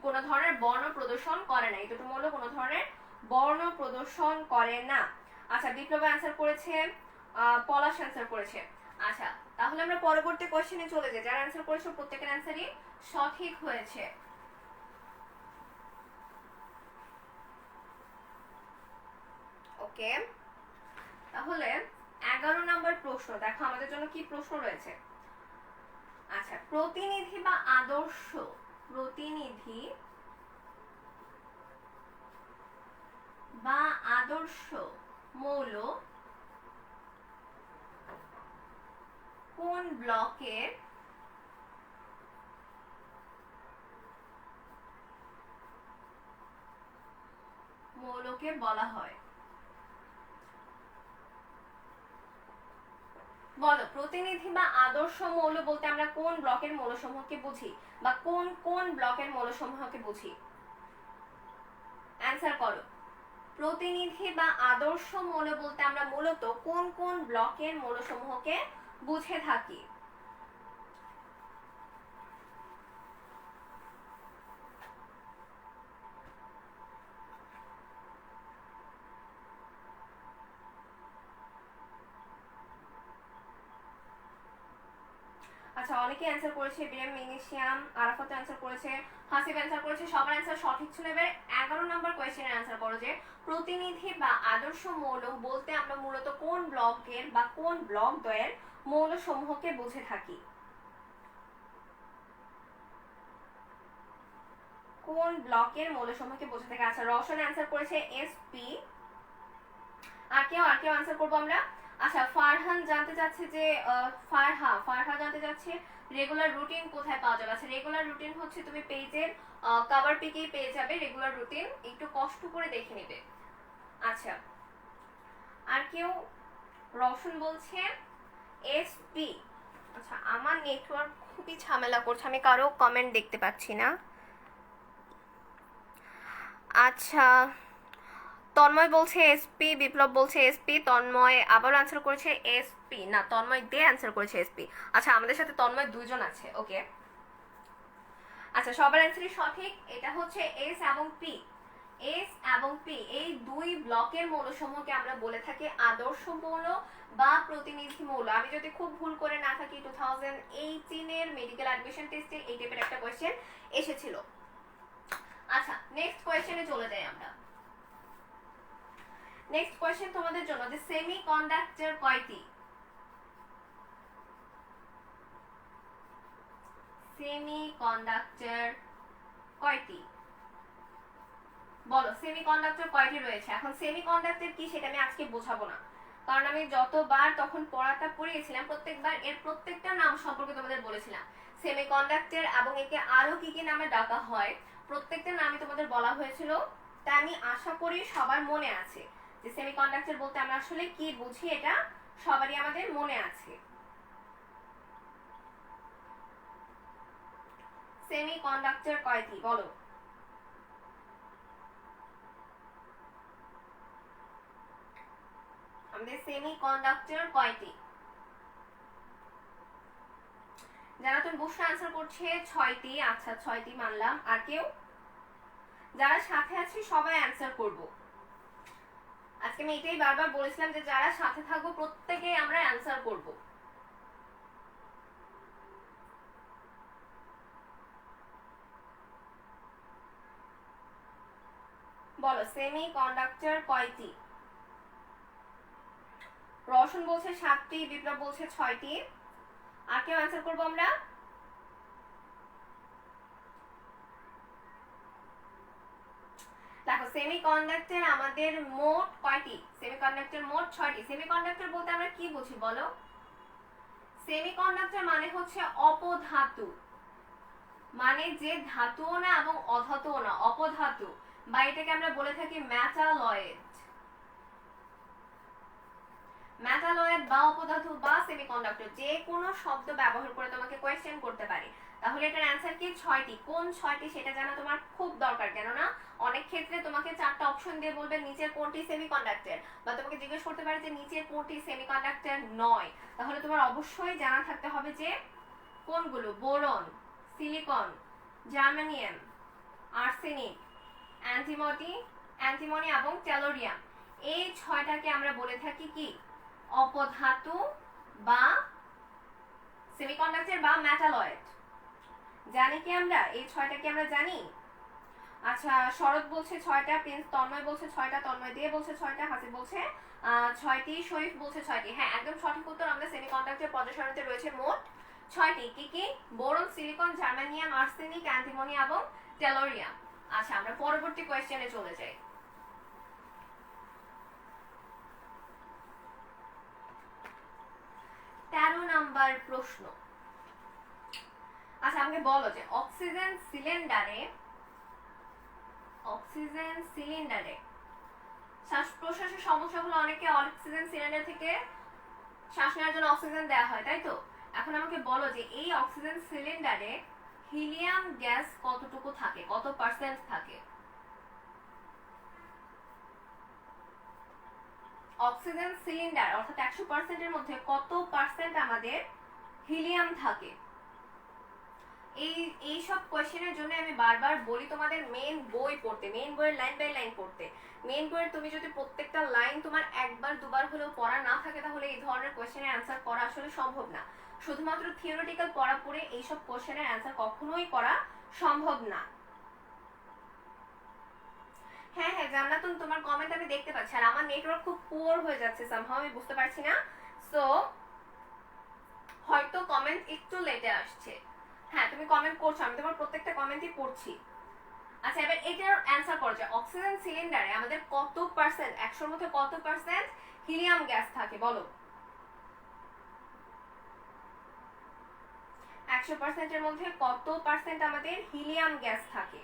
Speaker 1: কোনো ধরনের বর্ণ প্রদর্শন করে না, এই দুটো মৌল কোনো ধরনের বর্ণ প্রদর্শন করে না। আচ্ছা বিপ্লব অ্যান্সার করেছে, পলাশ অ্যান্সার করেছে। আচ্ছা তাহলে আমরা পরবর্তী কোশ্চেনে চলে যাই। যারা অ্যান্সার করেছে প্রত্যেকের অ্যান্সারই সঠিক হয়েছে। ওকে তাহলে 11 নম্বর প্রশ্ন দেখো আমাদের জন্য কি প্রশ্ন রয়েছে। আচ্ছা প্রতিনিধি বা আদর্শ, প্রতিনিধি বা আদর্শ মৌল কোন ব্লকের মৌলকে বলা হয়? বলো প্রতিনিধি বা আদর্শ মৌল বলতে আমরা কোন ব্লকের মৌলসমূহকে বুঝি বা কোন কোন ব্লকের মৌলসমূহকে বুঝি? অ্যান্সার করো। প্রতিনিধি বা আদর্শ মৌল বলতে আমরা মূলত কোন কোন ব্লকের মৌলসমূহকে বুঝে থাকি? আচ্ছা অনেকে অ্যান্সার করেছে, বিএম ম্যাগনেসিয়াম, আরাফাত অ্যান্সার করেছে, হাসিব অ্যান্সার করেছে, সবার অ্যান্সার সঠিক ছিল। এবার 11 নম্বর কোয়েশ্চেনের অ্যান্সার করো যে প্রতিনিধি বা আদর্শ মৌল বলতে আমরা মূলত কোন ব্লকের বা কোন ব্লক দ্বয়ের মৌল সমূহকে বুঝে থাকি? কোন ব্লকের মৌল সমূহকে বুঝে থাকি? আচ্ছা রওশন অ্যান্সার করেছে এসপি। আর কেউ অ্যান্সার করবো আমরা। আচ্ছা ফারহান জানতে চাচ্ছে যে ফারহা জানতে চাচ্ছে রেগুলার রুটিন কোথায় পাওয়া যাবে? আচ্ছা রেগুলার রুটিন হচ্ছে তুমি পেজের কভার পিকেই পেয়ে যাবে রেগুলার রুটিন, একটু কষ্ট করে দেখে নেবে। আচ্ছা আর কেউ, রওশন বলছে এসপি। আচ্ছা আমার নেটওয়ার্ক খুবই ঝামেলা করছে, আমি কারো কমেন্ট দেখতে পাচ্ছি না। আচ্ছা তন্ময় বলছে এসপি, বিপ্লব বলছে এসপি, তন্ময় আবার অ্যান্সার করেছে এসপি, না তন্ময় দে অ্যান্সার করেছে এসপি। আচ্ছা আমাদের সাথে তন্ময় দুইজন আছে। ওকে আচ্ছা সবার অ্যান্সারই সঠিক। এটা হচ্ছে এস এবং পি। এস এবং পি এই দুই ব্লকের মৌলসমূহকে আমরা বলে থাকি আদর্শ মৌল বা প্রতিনিধি মৌল। আমি যদি খুব ভুল করে না থাকি 2018 এর মেডিকেল অ্যাডমিশন টেস্টে এই টাইপের একটা কোয়েশ্চেন এসেছিল। আচ্ছা নেক্সট কোয়েশ্চেনে চলে যাই আমরা। নেক্সট কোয়েশ্চেন তোমাদের জন্য যে সেমি কন্ডাক্টর কয়টি? সেমি কন্ডাক্টর কয়টি বলো, সেমি কন্ডাক্টর কয়টি রয়েছে? এখন সেমি কন্ডাক্টর কি সেটা আমি আজকে বোঝাবো না, কারণ আমি যতবার তখন পড়াটা পড়িয়েছিলাম প্রত্যেকবার এর প্রত্যেকটা নাম সম্পর্কে তোমাদের বলেছিলাম সেমি কন্ডাক্টর, এবং একে আরো কি কি নামে ডাকা হয় প্রত্যেকটা নামই তোমাদের বলা হয়েছিল। তাই আমি আশা করি সবার মনে আছে যে সেমি কন্ডাক্টর বলতে আমরা আসলে কি বুঝি, এটা সবারই আমাদের মনে আছে। সেমি কন্ডাক্টর কয়টি বলো? আমাদের সেমি কন্ডাক্টর কয়টি? যারা তুমি বুসরা অ্যান্সার করছে 6টি। আচ্ছা 6টি মানলাম। আর কেউ? যারা সাথে আছে সবাই অ্যান্সার করব। আজকে আমি এটাই বারবার বলেছিলাম যে যারা সাথে থাকবো প্রত্যেকেই আমরা অ্যান্সার করব। বলো সেমি কন্ডাক্টর কয়টি? রওশন বলছে 7টি, বিপ্লব বলছে 6টি। আর কেউ অ্যান্সার করবো আমরা? দেখো সেমিকন্ডাক্টর আমাদের মোট কয়টি? সেমিকন্ডাক্টর মোট 6টি। সেমিকন্ডাক্টর বলতে আমরা কি বুঝি বলো? সেমিকন্ডাক্টর মানে হচ্ছে অপধাতু, মানে যে ধাতুও না এবং অধাতুও না, অপধাতু, বা এটাকে আমরা বলে থাকি মেটালয়েড। মেটালয়েড বা অপধাতু বা সেমিকন্ডাক্টর যে কোনো শব্দ ব্যবহার করে তোমাকে কোয়েশ্চেন করতে পারে। তাহলে এটার অ্যান্সার কি? 6টি। কোন 6টি সেটা জানা তোমার খুব দরকার, কেননা অনেক ক্ষেত্রে তোমাকে 4টা অপশন দিয়ে বলবে নিচের কোনটি সেমিকন্ডাক্টর, বা তোমাকে জিজ্ঞেস করতে পারে যে নিচের কোনটি সেমিকন্ডাক্টর নয়। তাহলে তোমার অবশ্যই জানা থাকতে হবে যে কোনগুলো boron, silicon, germanium, arsenic, antimony এবং টেলোরিয়াম। এই 6টাকে আমরা বলে থাকি কি? অপধাতু বা সেমিকন্ডাক্টর বা মেটালয়েড। জানি কি আমরা এই 6টাকে আমরা জানি? আচ্ছা শরৎ বলছে 6টা, প্রিন্স তন্ময় বলছে 6টা, তন্ময় দিয়ে বলছে 6টা, হাসিব বলছে 6টি, শরীফ বলছে 6টি। হ্যাঁ একদম সঠিক উত্তর। আমাদের সেমিকন্ডাক্টর পর্যায় সারণীতে রয়েছে মোট 6টি। কি কি? Boron, silicon, germanium, arsenic, antimony এবং টেলোরিয়াম। আচ্ছা আমরা পরবর্তী কোয়েশ্চেনে চলে যাই। 13 নাম্বার প্রশ্ন। আচ্ছা আমাকে বলো যে অক্সিজেন সিলিন্ডারে শ্বাস প্রশ্বাসের সমস্যা হলো অনেকে অক্সিজেন সিলিন্ডার থেকে শ্বাস নেওয়ার জন্য অক্সিজেন দেওয়া হয়, তাই তো? এখন আমাকে বলো যে এই অক্সিজেন সিলিন্ডারে হিলিয়াম গ্যাস কতটুকু থাকে, কত পার্সেন্ট থাকে? অক্সিজেন সিলিন্ডার অর্থাৎ 100% এর মধ্যে কত পার্সেন্ট আমাদের হিলিয়াম থাকে? এই সব কোয়েশ্চেনের জন্য আমি বারবার বলি তোমাদের মেন বই পড়তে, মেন বইয়ের লাইন বাই লাইন পড়তে। মেন বইয়ের তুমি যদি প্রত্যেকটা লাইন তোমার একবার দুবার হলেও পড়া না থাকে তাহলে এই ধরনের কোয়েশ্চেনের অ্যান্সার করা আসলে সম্ভব না। শুধুমাত্র থিওরিটিক্যাল পড়া পড়ে এইসব কোয়েশ্চেনের অ্যান্সার কখনোই করা সম্ভব না। হ্যাঁ হ্যাঁ জান্নাতুন তোমার কমেন্ট আমি দেখতে পাচ্ছি, আর আমার নেটওয়ার্ক খুব পুয়ার হয়ে যাচ্ছে সামহাও, আমি বুঝতে পারছি না, সো হয়তো কমেন্ট একটু লেটে আসছে। হ্যাঁ তুমি কমেন্ট করছো, আমি তোমার প্রত্যেকটা কমেন্টই পড়ছি। আচ্ছা এবার এটার অ্যান্সার করো যে অক্সিজেন সিলিন্ডারে আমাদের কত পার্সেন্ট, 100-র মধ্যে কত পার্সেন্ট হিলিয়াম গ্যাস থাকে বলো? 100%-এর মধ্যে কত পার্সেন্ট আমাদের হিলিয়াম গ্যাস থাকে?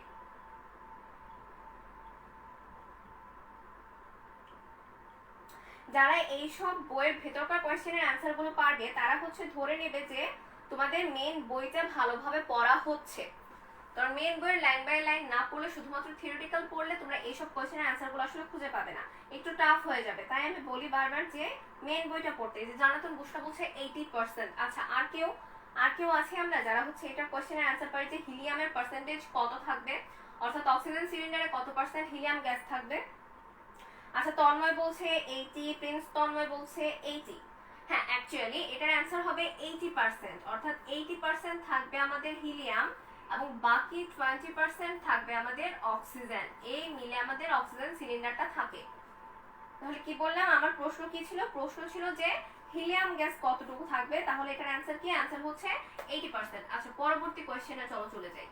Speaker 1: যারা এইসব বইয়ের ভেতরকার কোয়েশ্চেনের অ্যান্সার গুলো পারবে তারা হচ্ছে ধরে নেবে যে তোমাদের মেন বইটা ভালোভাবে পড়া হচ্ছে। কারণ মেন বইয়ের লাইন বাই লাইন না পড়লে, শুধুমাত্র থিওরিটিক্যাল পড়লে তোমরা এইসব কোয়েশ্চেনের অ্যান্সারগুলো আসলে খুঁজে পাবে না, একটু টাফ হয়ে যাবে। তাই আমি বলি বারবার যে মেন বইটা পড়তে। যে জানাতুন বুসরা বলছে 80%। আচ্ছা আর কেউ আছে আমরা যারা হচ্ছে এটা কোয়েশ্চেনের অ্যান্সার পারি যে হিলিয়ামের পার্সেন্টেজ কত থাকবে, অর্থাৎ অক্সিজেন সিলিন্ডারে কত পার্সেন্ট হিলিয়াম গ্যাস থাকবে? আচ্ছা তন্ময় বলছে 80, প্রিন্স তন্ময় বলছে 80। হ্যাঁ অ্যাকচুয়ালি এটার অ্যান্সার হবে 80%, অর্থাৎ 80% থাকবে আমাদের হিলিয়াম এবং বাকি 20% থাকবে আমাদের অক্সিজেন। এই মিলে আমাদের অক্সিজেন সিলিন্ডারটা থাকে। তাহলে কি বললাম, আমার প্রশ্ন কি ছিল? প্রশ্ন ছিল যে হিলিয়াম গ্যাস কতটুকু থাকবে, তাহলে এটার অ্যান্সার কি? অ্যান্সার হচ্ছে 80%। আচ্ছা পরবর্তী কোয়েশ্চেনে চলে যাই।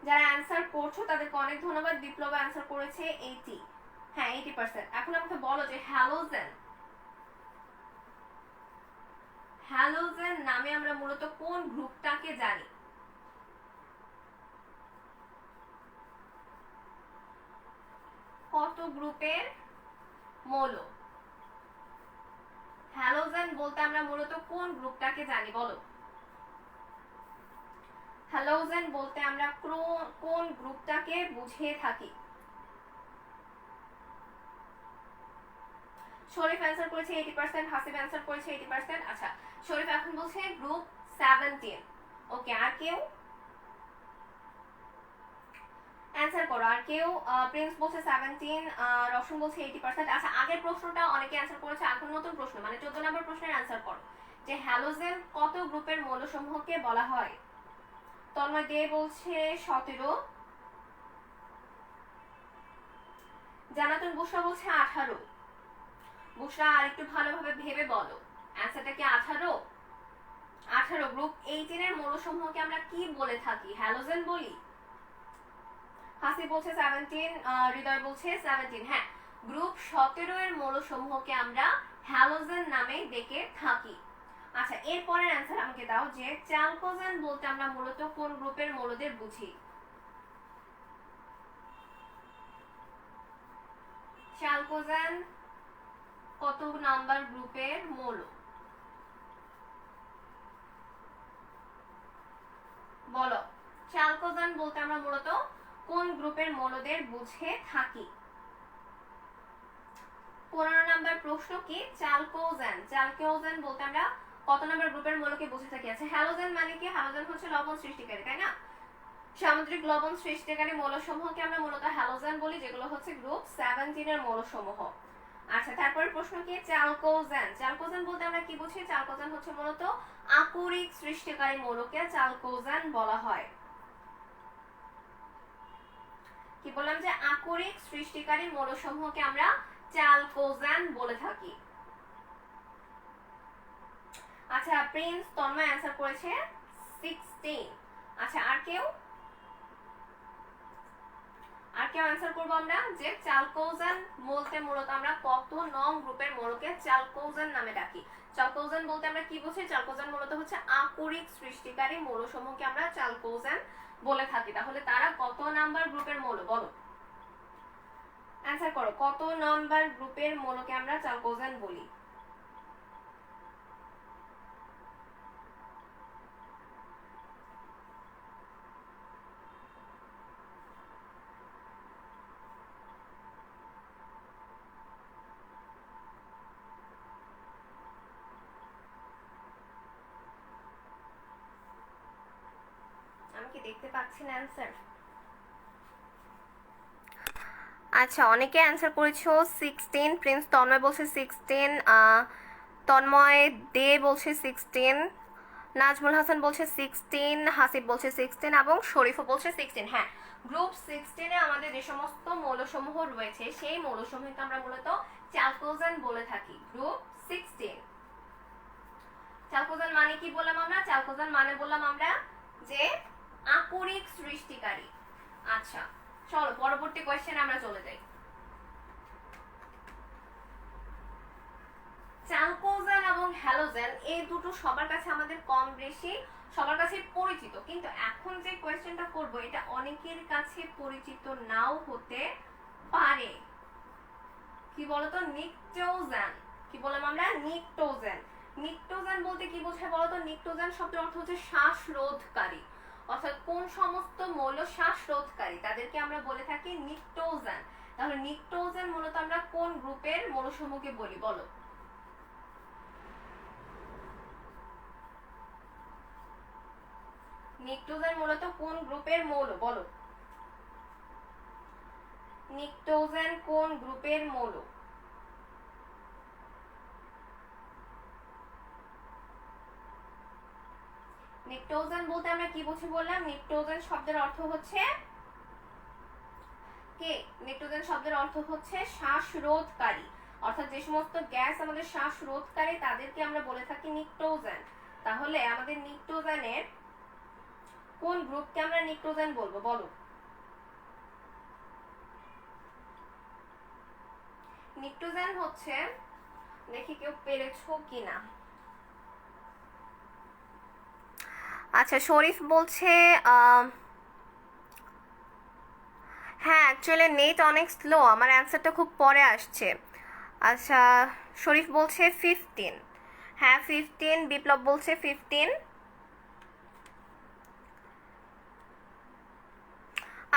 Speaker 1: যারা অ্যান্সার করছো তাদেরকে অনেক ধন্যবাদ। বিপ্লব অ্যান্সার করেছে 80। হ্যাঁ 80%। এখন আমাকে বলো যে হ্যালোজেন নামে আমরা মূলত কোন গ্রুপটাকে জানি? কত গ্রুপের মৌল? হ্যালোজেন বলতে আমরা মূলত কোন গ্রুপটাকে জানি বলো? হ্যালোজেন বলতে আমরা কোন গ্রুপটাকে বুঝিয়ে থাকি? শরীফ অ্যান্সার করেছে 80%, হাসিব অ্যান্সার করেছে 80%। আচ্ছা শরীফ এখন বলছে গ্রুপ 17। ওকে, আর কেউ অ্যান্সার করো, আর কেউ? প্রিন্স বলছে 17, রসুন বলছে 80%। আচ্ছা, আগের প্রশ্নটা অনেকে অ্যান্সার করেছে, এখন নতুন প্রশ্ন মানে 14 নম্বর প্রশ্নের অ্যান্সার করো যে হ্যালোজেন কত গ্রুপের মৌলসমূহকে বলা হয়? তন্ময় দে বলছে 17, জানাতুন বুশরা বলছে 18। বুশরা আর একটু ভালোভাবে ভেবে বলো, অ্যান্সারটা কি 18? 18। গ্রুপ 18 এর মৌলসমূহকে আমরা কি বলে থাকি? হ্যালোজেন বলি। হাসি বলছে 17, হৃদয় বলছে 17। হ্যাঁ, গ্রুপ 17 এর মৌলসমূহকে আমরা হ্যালোজেন নামে ডেকে থাকি। আচ্ছা, এরপরের অ্যান্সার আমাকে দাও যে চ্যালকোজেন বলতে আমরা মূলত কোন গ্রুপের মৌলদের বুঝি? চ্যালকোজেন কত নাম্বার গ্রুপের মৌল বলো? চ্যালকোজেন বলতে আমরা মূলত কোন গ্রুপের মৌলদের বুঝে থাকি? 15 নাম্বার প্রশ্ন কি? চ্যালকোজেন। চ্যালকোজেন বলতে আমরা কত নাম্বার গ্রুপের মৌলকে বুঝে থাকি? আছে হ্যালোজেন মানে কি? হ্যালোজেন হচ্ছে লবণ সৃষ্টিকারী, তাই না? সামুদ্রিক লবণ সৃষ্টিকারী মৌলসমূহকে আমরা মূলত হ্যালোজেন বলি, যেগুলো হচ্ছে গ্রুপ 17 এর মৌলসমূহ। আচ্ছা, তারপরের প্রশ্ন কি? চ্যালকোজেন। চ্যালকোজেন বলতে আমরা কি বুঝি? চ্যালকোজেন হচ্ছে মূলত আকরিক সৃষ্টিকারী মৌলকে চ্যালকোজেন বলা হয়। কি বললাম? যে আকরিক সৃষ্টিকারী মৌলসমূহকে আমরা চ্যালকোজেন বলে থাকি। আচ্ছা, প্রিন্স তন্ময় অ্যান্সার করেছে 16। আচ্ছা, আর কেউ? আর কেউ অ্যান্সার করবো আমরা যে চ্যালকোজেন বলতে মূলত আমরা কত নং গ্রুপের মৌলকে চ্যালকোজেন নামে ডাকি? চ্যালকোজেন বলতে আমরা কি বুঝি? চ্যালকোজেন মূলত হচ্ছে আকরিক সৃষ্টিকারী মৌলসমূহকে আমরা চ্যালকোজেন বলে থাকি। তাহলে তারা কত নাম্বার গ্রুপের মৌল বলো? অ্যান্সার করো, কত নাম্বার গ্রুপের মৌলকে আমরা চ্যালকোজেন বলি? আমি কি দেখতে পাচ্ছি না অ্যান্সার? আচ্ছা, অনেকে অ্যান্সার করেছো 16। প্রিন্স তন্ময় বলছে 16, তন্ময় দে বলছে 16, নাজমুল হাসান বলছে 16, হাসিব বলছে 16 এবং শরীফও বলছে 16। হ্যাঁ, গ্রুপ 16 এ আমাদের যে সমস্ত মৌলসমূহ রয়েছে সেই মৌলসমূহকে আমরা মূলত চ্যালকোজেন বলে থাকি। গ্রুপ 16। চ্যালকোজেন মানে কি বললাম আমরা? চ্যালকোজেন মানে বললাম আমরা যে আকরিক সৃষ্টিকারী। আচ্ছা, চলো পরবর্তী কোয়েশ্চেনে আমরা চলে যাই। চ্যালকোজেন এবং হ্যালোজেন এই দুটো সবার কাছে আমাদের কম বেশি সবার কাছে পরিচিত, কিন্তু এখন যে কোয়েশ্চেনটা করব এটা অনেকের কাছে পরিচিত নাও হতে পারে। কি বলতো? নিকটোজেন। কি বললাম আমরা? নিকটোজেন। নিকটোজেন বলতে কি বোঝায় বলতো? নিকটোজেন শব্দের অর্থ হচ্ছে শ্বাসরোধকারী, অর্থাৎ কোন সমস্ত মৌল শ্বাসরোধকারী তাদেরকে আমরা বলে থাকি নিকটোজেন। তাহলে নিকটোজেন মূলত আমরা কোন গ্রুপের মৌলসমূহকে বলি বলো? নিকটোজেন মূলত কোন গ্রুপের মৌল বলো? নিকটোজেন কোন গ্রুপের মৌল? নিকটোজেন বলতে আমরা কি বুঝি বললাম? নিকটোজেন শব্দের অর্থ হচ্ছে কে? নিকটোজেন শব্দের অর্থ হচ্ছে শ্বাসরোধকারী, অর্থাৎ যে সমস্ত গ্যাস আমাদের শ্বাসরোধকারী তাদেরকে আমরা বলে থাকি নিকটোজেন। তাহলে আমাদের নিকটোজেনের কোন গ্রুপকে আমরা নিকটোজেন বলবো বলো? নিকটোজেন হচ্ছে, দেখি কেউ পেরেছো কিনা। আচ্ছা, শরীফ বলছে হ্যাঁ, অ্যাকচুয়ালি নেট অনেক স্লো, আমার অ্যান্সারটা খুব পরে আসছে। আচ্ছা, শরীফ বলছে 15। হ্যাঁ 15, বিপ্লব বলছে 15।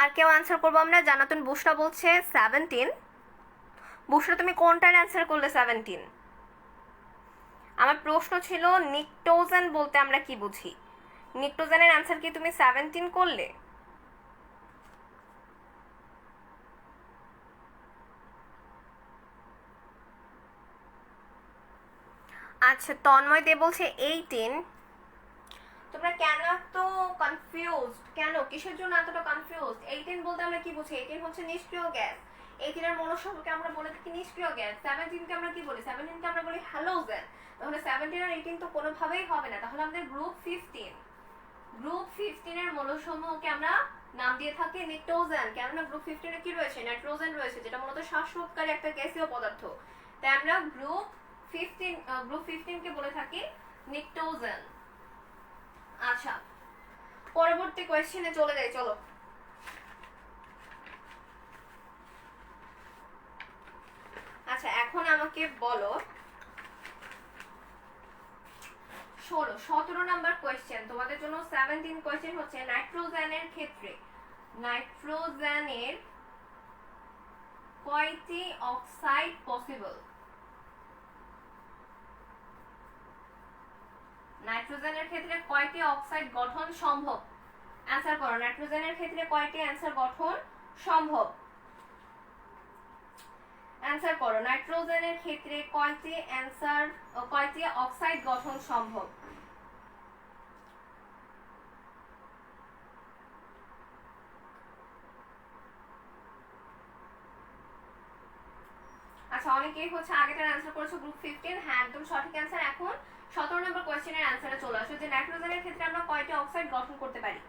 Speaker 1: আর কেউ অ্যান্সার করবো আমরা? জানাতুন বুশরা বলছে 17। বুশরা তুমি কোনটার অ্যান্সার করলে? 17। আমার প্রশ্ন ছিল নিকটোজেন বলতে আমরা কি বুঝি? নিকটোজেনের অ্যান্সার কি তুমি 17 করলে? আচ্ছা, তন্ময় দে বলছে 18। তোমরা কেন এত কনফিউজড? কেন, কিসের জন্য এতটা কনফিউজড? 18 বলতে আমরা কি বুঝি? 18 হচ্ছে নিষ্ক্রিয় গ্যাস। 18 এর মৌলসমূহকে আমরা বলে থাকি নিষ্ক্রিয় গ্যাস। 17 কে আমরা কি বলি? 17 কে আমরা বলি হ্যালোজেন। তাহলে 17 আর 18 তো কোনোভাবেই হবে না। তাহলে আমাদের গ্রুপ 15, গ্রুপ 15 এর মৌলসমূহকে আমরা নাম দিয়ে থাকি নিকটোজেন। কেননা গ্রুপ 15 এ কি রয়েছে? নাইট্রোজেন রয়েছে, যেটা মূলত শ্বাসরোধকারী একটা গ্যাসীয় পদার্থ। তাই আমরা গ্রুপ 15 কে বলে থাকি নিকটোজেন। আচ্ছা, পরবর্তী কোয়েশ্চেনে চলে যাই, চলো। আচ্ছা, এখন আমাকে বলো 17 নাম্বার কোয়েশ্চেন তোমাদের জন্য। 17 কোয়েশ্চেন হচ্ছে নাইট্রোজেনের ক্ষেত্রে নাইট্রোজেনের কয়টি অক্সাইড পসিবল? নাইট্রোজেনের ক্ষেত্রে কয়টি অক্সাইড গঠন সম্ভব? অ্যান্সার করো। নাইট্রোজেনের ক্ষেত্রে কয়টি অ্যান্সার গঠন সম্ভব? অ্যান্সার করো। নাইট্রোজেনের ক্ষেত্রে কয়টি অক্সাইড গঠন সম্ভব? আচ্ছা, অনেকেই হচ্ছে আগেটার অ্যান্সার করেছো গ্রুপ 15। হ্যাঁ, একদম সঠিক অ্যান্সার। এখন 17 নম্বর কোয়েশ্চেনের অ্যান্সারে চলে আসো যে নাইট্রোজেনের ক্ষেত্রে আমরা কয়টি অক্সাইড গঠন করতে পারি?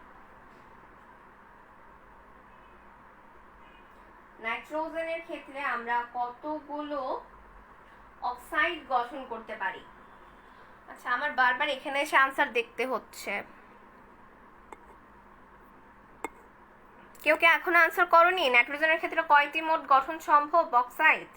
Speaker 1: নাইট্রোজেনের ক্ষেত্রে আমরা কতগুলো অক্সাইড গঠন করতে পারি? আচ্ছা, আমার বারবার এখানে এসে আনসার দেখতে হচ্ছে। কেউ কে এখনো আনসার করনি? নাইট্রোজেনের ক্ষেত্রে কয়টি মোট গঠন সম্ভব অক্সাইড?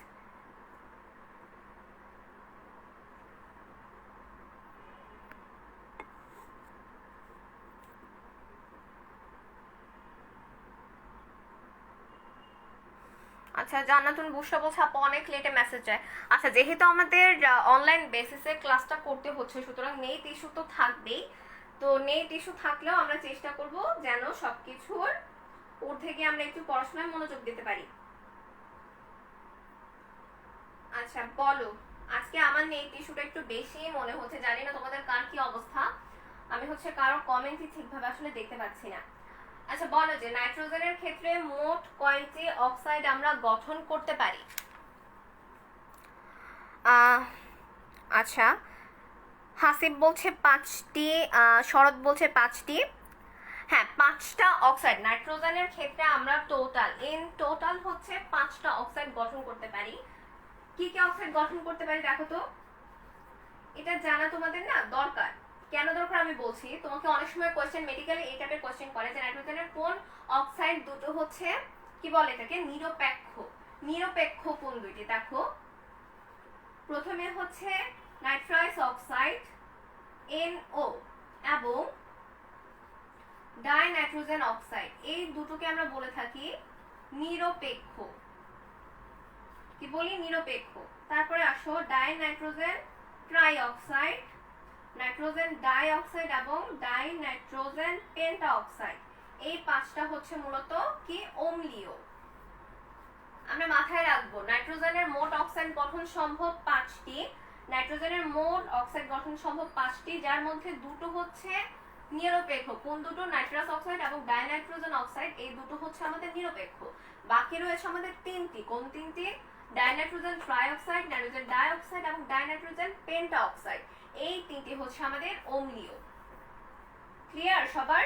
Speaker 1: আচ্ছা, জান্নাতুন বুশরা বলছে আপু অনেক লেটে মেসেজ যায়। আচ্ছা, যেহেতু আমাদের অনলাইন বেসিসে ক্লাসটা করতে হচ্ছে, সুতরাং নেট ইস্যু তো থাকবেই। তো নেট ইস্যু থাকলেও আমরা চেষ্টা করব যেন সবকিছুর ঊর্ধ্বে গিয়ে আমরা একটু পড়াশোনায় মনোযোগ দিতে পারি। আচ্ছা, বলো। আজকে আমার নেট ইস্যুটা একটু বেশি মনে হচ্ছে, জানি না তোমাদের কার কি অবস্থা। আমি হচ্ছে কারো কমেন্টই ঠিকভাবে আসলে দেখতে পাচ্ছি না। আচ্ছা, বলো যে নাইট্রোজেনের ক্ষেত্রে মোট কয়টি অক্সাইড আমরা গঠন করতে পারি? আচ্ছা, হাসিব বলছে 5টি, শরৎ বলছে 5টি। হ্যাঁ, 5টা অক্সাইড নাইট্রোজেনের ক্ষেত্রে আমরা টোটাল হচ্ছে 5টা অক্সাইড গঠন করতে পারি। কি কি অক্সাইড গঠন করতে পারি দেখো তো। এটা জানা তোমাদের না দরকার। কেন দরকার আমি বলছি। তোমাকে অনেক সময় কোয়েশ্চেন, মেডিকেলে এই টাইপের কোয়েশ্চেন করে যে নাইট্রোজেনের কোন অক্সাইড দুটো হচ্ছে কি বলে এটাকে নিরপেক্ষ। নিরপেক্ষ কোন দুইটি দেখো। প্রথমে হচ্ছে নাইট্রাস অক্সাইড NO এবং ডাইনাইট্রোজেন অক্সাইড, এই দুটোকে আমরা বলে থাকি নিরপেক্ষ। কি বলি? নিরপেক্ষ। তারপরে আসো dinitrogen try oxide, nitrogen die oxide এবং ডাইনাইট্রোজেন পেন্টা অক্সাইড। এই 5টা হচ্ছে মূলত কি অম্লীয়। আমরা মাথায় রাখবো নাইট্রোজেনের মোট অক্সাইড গঠন সম্ভব 5টি। নাইট্রোজেনের মোট অক্সাইড গঠন সম্ভব 5টি, যার মধ্যে দুটো হচ্ছে নিরপেক্ষ। কোন দুটো? নাইট্রাস অক্সাইড এবং ডাইনাইট্রোজেন অক্সাইড, এই দুটো হচ্ছে আমাদের নিরপেক্ষ। বাকি রয়েছে আমাদের 3টি। কোন 3টি? Dinitrogen try oxide, nitrogen die oxide এবং ডাইনাইট্রোজেন পেন্টা অক্সাইড। এই 3টি হচ্ছে আমাদের অম্লীয়। ক্লিয়ার সবার?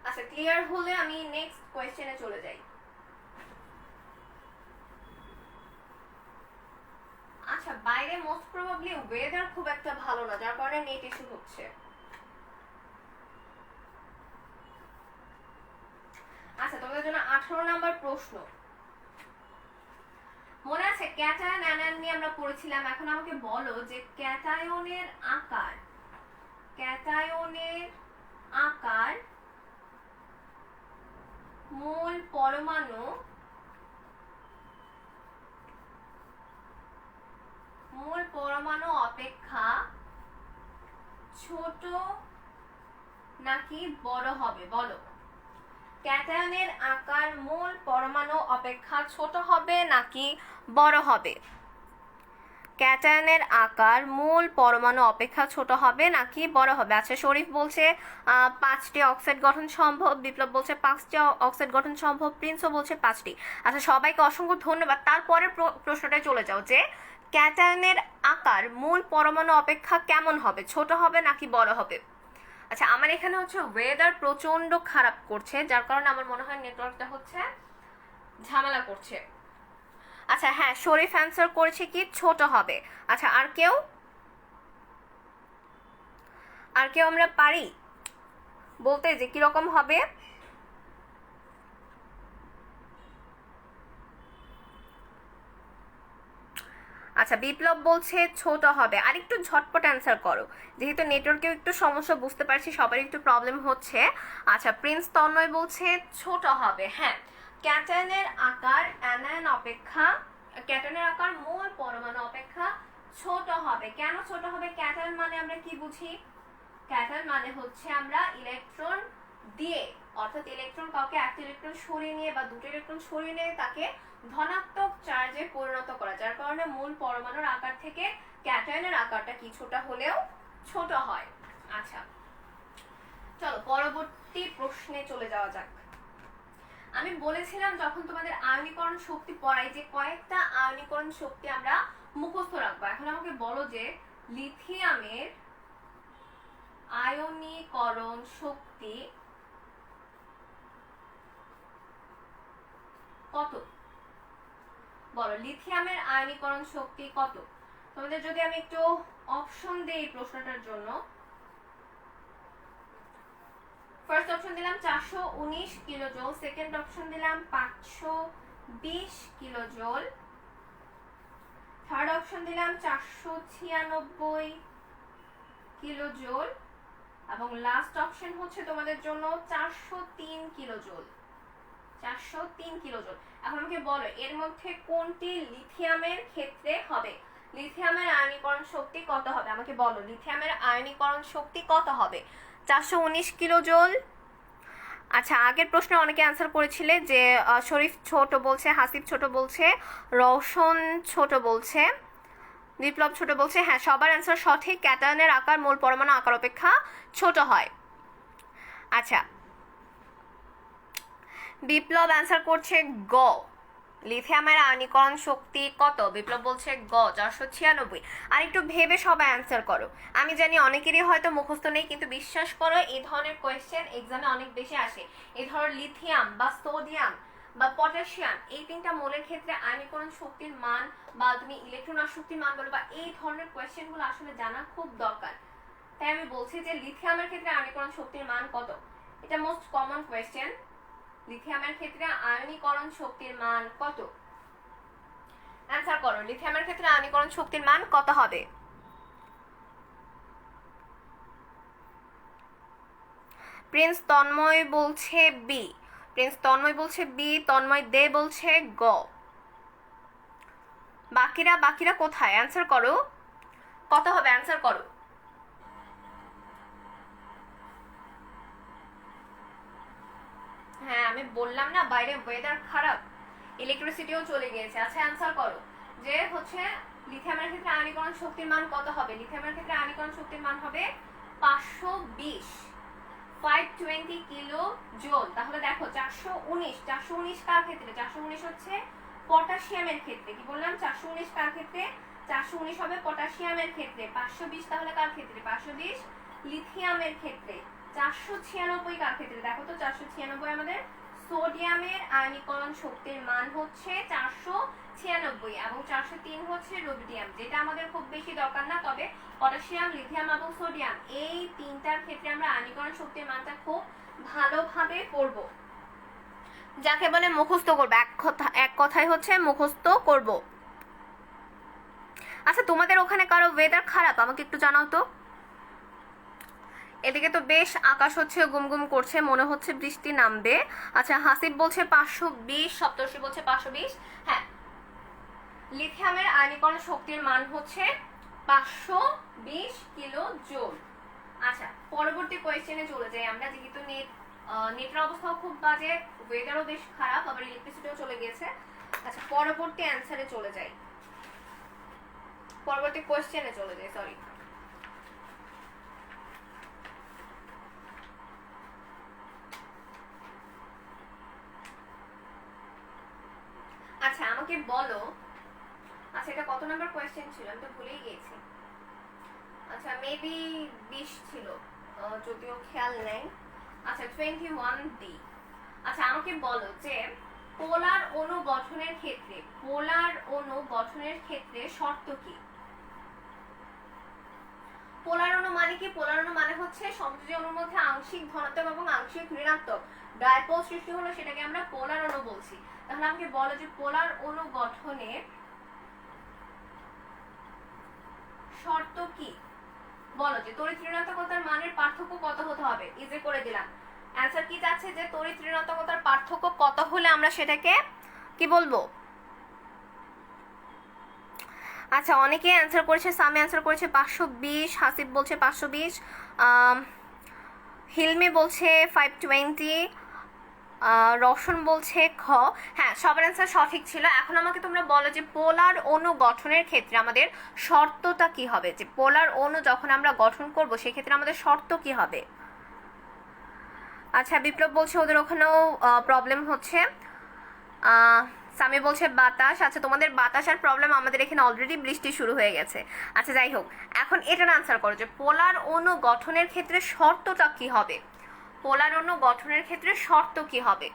Speaker 1: আচ্ছা, ক্লিয়ার হলে আমি নেক্সট কোয়েশ্চেনে চলে যাই। আচ্ছা, বাইরে মোস্ট প্রবাবলি ওয়েদার খুব একটা ভালো না, যার কারণে নেট ইস্যু হচ্ছে। আচ্ছা, তোমাদের জন্য 18 নাম্বার প্রশ্ন। মনে আছে ক্যাটায়ন অ্যানায়ন নিয়ে আমরা পড়েছিলাম। এখন আমাকে বলো যে ক্যাটায়নের আকার, ক্যাটায়নের আকার মূল পরমাণু অপেক্ষা ছোট নাকি বড় হবে? বলো, ক্যাটায়নের আকার মূল পরমাণু অপেক্ষা ছোট হবে নাকি বড় হবে? ক্যাটায়নের আকার মূল পরমাণু অপেক্ষা ছোট হবে নাকি বড় হবে? আচ্ছা, শরীফ বলছে 5টি অক্সাইড গঠন সম্ভব, বিপ্লব বলছে 5টি অক্সাইড গঠন সম্ভব, প্রিন্সও বলছে 5টি। আচ্ছা, সবাইকে অসংখ্য ধন্যবাদ। তারপরে প্রশ্নটায় চলে যাও যে ক্যাটায়নের আকার মূল পরমাণু অপেক্ষা কেমন হবে, ছোট হবে নাকি বড় হবে? আচ্ছা, আমার এখানে হচ্ছে ওয়েদার প্রচন্ড খারাপ করছে, যার কারণে আমার মনে হয় নেটওয়ার্কটা হচ্ছে ঝামেলা করছে। আচ্ছা হ্যাঁ, শরীফ অ্যান্সার করেছে কি ছোট হবে। আচ্ছা, আর কেউ আমরা পারি বলতে যে কিরকম হবে? আচ্ছা, বিপ্লব বলছে ছোট হবে। আর একটু ঝটপট অ্যান্সার করো, যেহেতু নেটওয়ার্কেও একটু সমস্যা বুঝতে পারছি, সবারই একটু প্রবলেম হচ্ছে। আচ্ছা, প্রিন্স তন্ময় বলছে ছোট হবে। হ্যাঁ, ক্যাটায়নের আকার অ্যানায়ন অপেক্ষা, ক্যাটায়নের আকার মূল পরমাণু অপেক্ষা ছোট হবে। কেন ছোট হবে? ক্যাটায়ন মানে আমরা কি বুঝি? ক্যাটায়ন মানে হচ্ছে আমরা ইলেকট্রন দিয়ে, অর্থাৎ ইলেকট্রন কাউকে একটা ইলেকট্রন সরিয়ে নিয়ে বা দুটো ইলেকট্রন সরিয়ে নিয়ে তাকে ধনাত্মক চার্জে পরিণত করা, যার কারণে মূল পরমাণুর আকার থেকে ক্যাটায়নের আকারটা কিছুটা হলেও ছোট হয়। আচ্ছা, চলো পরবর্তী প্রশ্নে চলে যাওয়া যাক। আমি বলেছিলাম যখন তোমাদের আয়নীকরণ শক্তি পড়াই যে কয়েকটা আয়নীকরণ শক্তি আমরা মুখস্থ রাখবো। এখন আমাকে বলো যে লিথিয়ামের আয়নীকরণ শক্তি কত? বলো, লিথিয়ামের আয়নীকরণ শক্তি কত? তোমাদের যদি আমি একটু অপশন দেই এই প্রশ্নটার জন্য, ফার্স্ট অপশন দিলাম 419 কিলোজোল, সেকেন্ড অপশন দিলাম 520 কিলোজোল, থার্ড অপশন দিলাম 496 কিলোজোল, এবং লাস্ট অপশন হচ্ছে তোমাদের জন্য 403 কিলোজোল। 403 কিলোজোল। এখন আমাকে বলো এর মধ্যে কোনটি লিথিয়ামের ক্ষেত্রে হবে? লিথিয়ামের আয়নীকরণ শক্তি কত হবে? আমাকে বলো লিথিয়ামের আয়নীকরণ শক্তি কত হবে? 419 কিলোজোল। আচ্ছা, আগের প্রশ্নে অনেকে অ্যান্সার করেছিলে যে শরীফ ছোট বলছে, হাসিব ছোট বলছে, রওশন ছোট বলছে, বিপ্লব ছোট বলছে। হ্যাঁ, সবার অ্যান্সার সঠিক। ক্যাটায়নের আকার মূল পরমাণু আকার অপেক্ষা ছোট হয়। আচ্ছা, বিপ্লব অ্যান্সার করছে গ, লিথিয়ামের আয়নীকরণ শক্তি কত? বিপ্লব বলছে গ, 496। আর একটু ভেবে সবাই অ্যান্সার করো। আমি জানি অনেকেরই হয়তো মুখস্থ নেই, কিন্তু বিশ্বাস করো এই ধরনের কোয়েশ্চেন এক্সামে অনেক বেশি আসে। এই ধরো লিথিয়াম বা সোডিয়াম বা পটাশিয়াম, এই তিনটা মৌলের ক্ষেত্রে আয়নীকরণ শক্তির মান বা তুমি ইলেকট্রন আসক্তির মান বলো, বা এই ধরনের কোয়েশ্চেনগুলো আসলে জানা খুব দরকার। তাই আমি বলছি যে লিথিয়ামের ক্ষেত্রে আয়নীকরণ শক্তির মান কত? এটা মোস্ট কমন কোয়েশ্চেন। লিথিয়ামের ক্ষেত্রে আয়নীকরণ শক্তির মান কত? অ্যান্সার করো, লিথিয়ামের ক্ষেত্রে আয়নীকরণ শক্তির মান কত হবে? প্রিন্স তন্ময় বলছে বি, প্রিন্স তন্ময় বলছে বি, তন্ময় দে বলছে গ। বাকিরা কোথায়? অ্যান্সার করো, কত হবে? অ্যান্সার করো। হ্যাঁ, আমি বললাম না বাইরে ওয়েদার খারাপ, ইলেকট্রিসিটিও চলে গিয়েছে। আচ্ছা, অ্যান্সার করো যে হচ্ছে লিথিয়ামের ক্ষেত্রে আয়নীকরণ শক্তির মান কত হবে? লিথিয়ামের ক্ষেত্রে আয়নীকরণ শক্তির মান হবে 520 কিলো জোল। তাহলে দেখো 419 কার ক্ষেত্রে? 419 হচ্ছে পটাশিয়ামের ক্ষেত্রে। কি বললাম? 419 কার ক্ষেত্রে? 419 হবে পটাশিয়ামের ক্ষেত্রে। 520 তাহলে কার ক্ষেত্রে? 520 লিথিয়ামের ক্ষেত্রে। 496 কার ক্ষেত্রে? দেখো তো 496 আমাদের সোডিয়ামের আয়নীকরণ শক্তির মান হচ্ছে 496, এবং 403 হচ্ছে রুবিডিয়াম, যেটা আমাদের খুব বেশি দরকার না। তবে পটাশিয়াম, লিথিয়াম এবং সোডিয়াম এই তিনটার ক্ষেত্রে আমরা আয়নীকরণ শক্তির মানটা খুব ভালোভাবে করব, যাকে বলে মুখস্থ করব। এক কথায় হচ্ছে মুখস্থ করব। আচ্ছা, তোমাদের ওখানে কারো ওয়েদার খারাপ? আমাকে একটু জানাও তো। এদিকে তো বেশ আকাশ হচ্ছে গুমগুম করছে, মনে হচ্ছে বৃষ্টি নামবে। আচ্ছা, হাসিব বলছে 520, সপ্তর্ষি বলছে 520। হ্যাঁ, লিথিয়ামের আয়নীকরণ শক্তির মান হচ্ছে 520 কিলো জুল। আচ্ছা, পরবর্তী কোয়েশ্চেনে চলে যাই আমরা, যেহেতু নেটের অবস্থাও খুব বাজে, ওয়েদারও বেশ খারাপ, আবার ইলেকট্রিসিটিও চলে গিয়েছে। আচ্ছা, পরবর্তী অ্যান্সারে চলে যাই, পরবর্তী কোয়েশ্চেনে চলে যাই, সরি। আচ্ছা, আমাকে বলো, আচ্ছা এটা কত নাম্বার কোয়েশ্চেন ছিল, আমি তো ভুলেই গিয়েছি। আচ্ছা, মেবি 20 ছিল, যদিও খেয়াল নেই। আচ্ছা, 21D। আচ্ছা, আমাকে বলো যে পোলার অণু গঠনের ক্ষেত্রে, পোলার অণু গঠনের ক্ষেত্রে শর্ত কি? পোলার অণু মানে কি? পোলার অণু মানে হচ্ছে সমযোজী অণুর মধ্যে আংশিক ধনাত্মক এবং আংশিক ঋণাত্মক ডাইপোল সৃষ্টি হলো, সেটাকে আমরা পোলার অণু বলছি। তাহলে আমাকে বলো যে পোলার অণু গঠনে শর্ত কি? বলো যে তড়িৎ ঋণাত্মকতার মানের পার্থক্য কত হতে হবে? ইজি করে দিলাম। অ্যান্সার কি যাচ্ছে যে তড়িৎ ঋণাত্মকতার পার্থক্য কত হলে আমরা সেটাকে কি বলবো? আচ্ছা, অনেকে অ্যান্সার করেছে, সামি অ্যান্সার করেছে 520, হাসিব বলছে 520, হিলমি বলছে 520, রওশন বলছে খ। হ্যাঁ, সবার অ্যান্সার সঠিক ছিল। এখন আমাকে তোমরা বলো যে পোলার অণু গঠনের ক্ষেত্রে আমাদের শর্তটা কি হবে? যে পোলার অণু যখন আমরা গঠন করব সেক্ষেত্রে আমাদের শর্ত কি হবে? আচ্ছা, বিপ্লব বলছে ওদের ওখানেও প্রবলেম হচ্ছে। সামি বলছে বাতাস। আচ্ছা, তোমাদের বাতাস আর প্রবলেম, আমাদের এখানে অলরেডি বৃষ্টি শুরু হয়ে গেছে। আচ্ছা, যাই হোক, এখন এটার আনসার করো যে পোলার অণু গঠনের ক্ষেত্রে শর্তটা কি হবে? পোলার অণু গঠনের ক্ষেত্রে শর্ত কি হবে?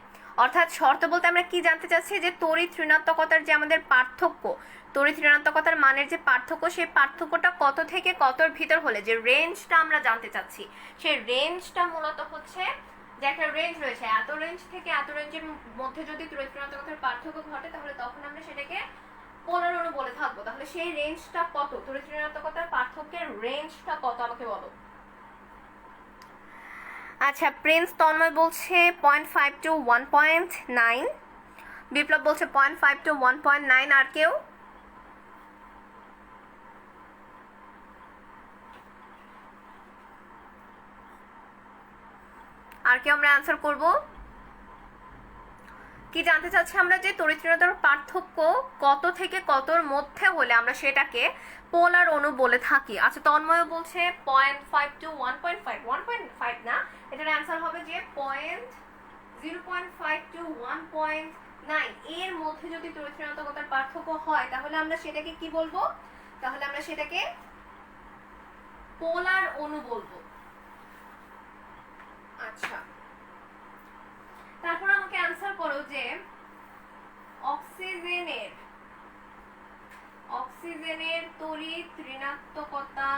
Speaker 1: অর্থাৎ শর্ত বলতে আমরা কি জানতে চাচ্ছি? যে তড়িৎ ঋণাত্মকতার যে আমাদের পার্থক্য, তড়িৎ ঋণাত্মকতার মানের যে পার্থক্য, সেই পার্থক্যটা কত থেকে কতর ভিতর হলে, যে রেঞ্জটা আমরা জানতে চাচ্ছি, সেই রেঞ্জটা মূলত হচ্ছে যে একটা রেঞ্জ রয়েছে, এত রেঞ্জ থেকে এত রেঞ্জের মধ্যে যদি তড়িৎ ঋণাত্মকতার পার্থক্য ঘটে, তাহলে তখন আমরা সেটাকে পোলার অণু বলে থাকবো। তাহলে সেই রেঞ্জটা কত? তড়িৎ ঋণাত্মকতার পার্থক্যের রেঞ্জটা কত আমাকে বলো। আচ্ছা, প্রিন্স তন্ময় বলছে 0.5 to 1.9, বিপ্লব বলছে 0.5 to 1.9। আর কেউ? আর কেউ আমরা অ্যান্সার করব? কি জানতে চাচ্ছি আমরা? যে তড়িৎ ঋণাত্মক পার্থক্য কত থেকে কতর মধ্যে হলে আমরা সেটাকে পোলার অণু বলে থাকি। আচ্ছা, তন্ময় বলছে 0.5 to 1.5, 1.5 না, এটার অ্যান্সার হবে যে 0.5 to 1.9 এর মধ্যে যদি তড়িৎ ঋণাত্মকতার পার্থক্য হয়, তাহলে আমরা সেটাকে কি বলবো? তাহলে আমরা সেটাকে পোলার অণু বলবো। আচ্ছা, তারপর আমাকে অ্যান্সার করো যে অক্সিজেনের তড়িৎ ঋণাত্মকতা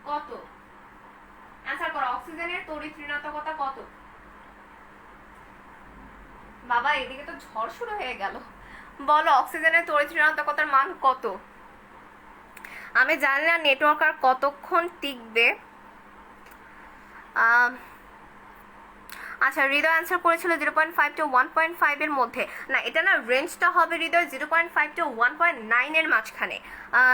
Speaker 1: কত? অ্যান্সার করো, অক্সিজেনের তড়িৎ ঋণাত্মকতা কত? বাবা, এদিকে তো ঝড় শুরু হয়ে গেল। বলো, অক্সিজেনের তড়িৎ ঋণাত্মকতার মান কত? আমি জানি না নেটওয়ার্ক আর কতক্ষণ টিকবে। আচ্ছা, হৃদয় অ্যান্সার করেছিল 0.5 to 1.5 এর মধ্যে। না, এটা না, রেঞ্জটা হবে হৃদয় 0.5 to 1.9 এর মাঝখানে।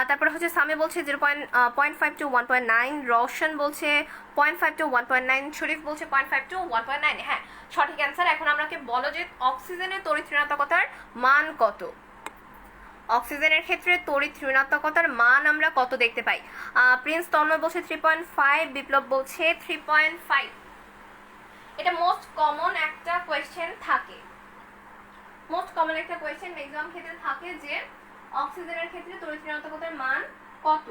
Speaker 1: তারপরে হচ্ছে সামি বলছে 0.5 to 1.9, রওশন বলছে 0.5 to 1.9, শরীফ বলছে 0.5 to 1.9। হ্যাঁ, সঠিক অ্যান্সার। এখন আমাকে বলো যে অক্সিজেনের তড়িৎ ঋণাত্মকতার মান কত? অক্সিজেনের ক্ষেত্রে তড়িৎ ঋণাত্মকতার মান আমরা কত দেখতে পাই? প্রিন্স তন্ময় বলছে 3.5, বিপ্লব বলছে 3.5। এটা মোস্ট কমন একটা কোয়েশ্চেন থাকে, মোস্ট কমন একটা কোয়েশ্চেন এক্সাম ক্ষেত্রে থাকে যে অক্সিজেনের ক্ষেত্রে তড়িৎ ঋণাত্মকতার মান কত?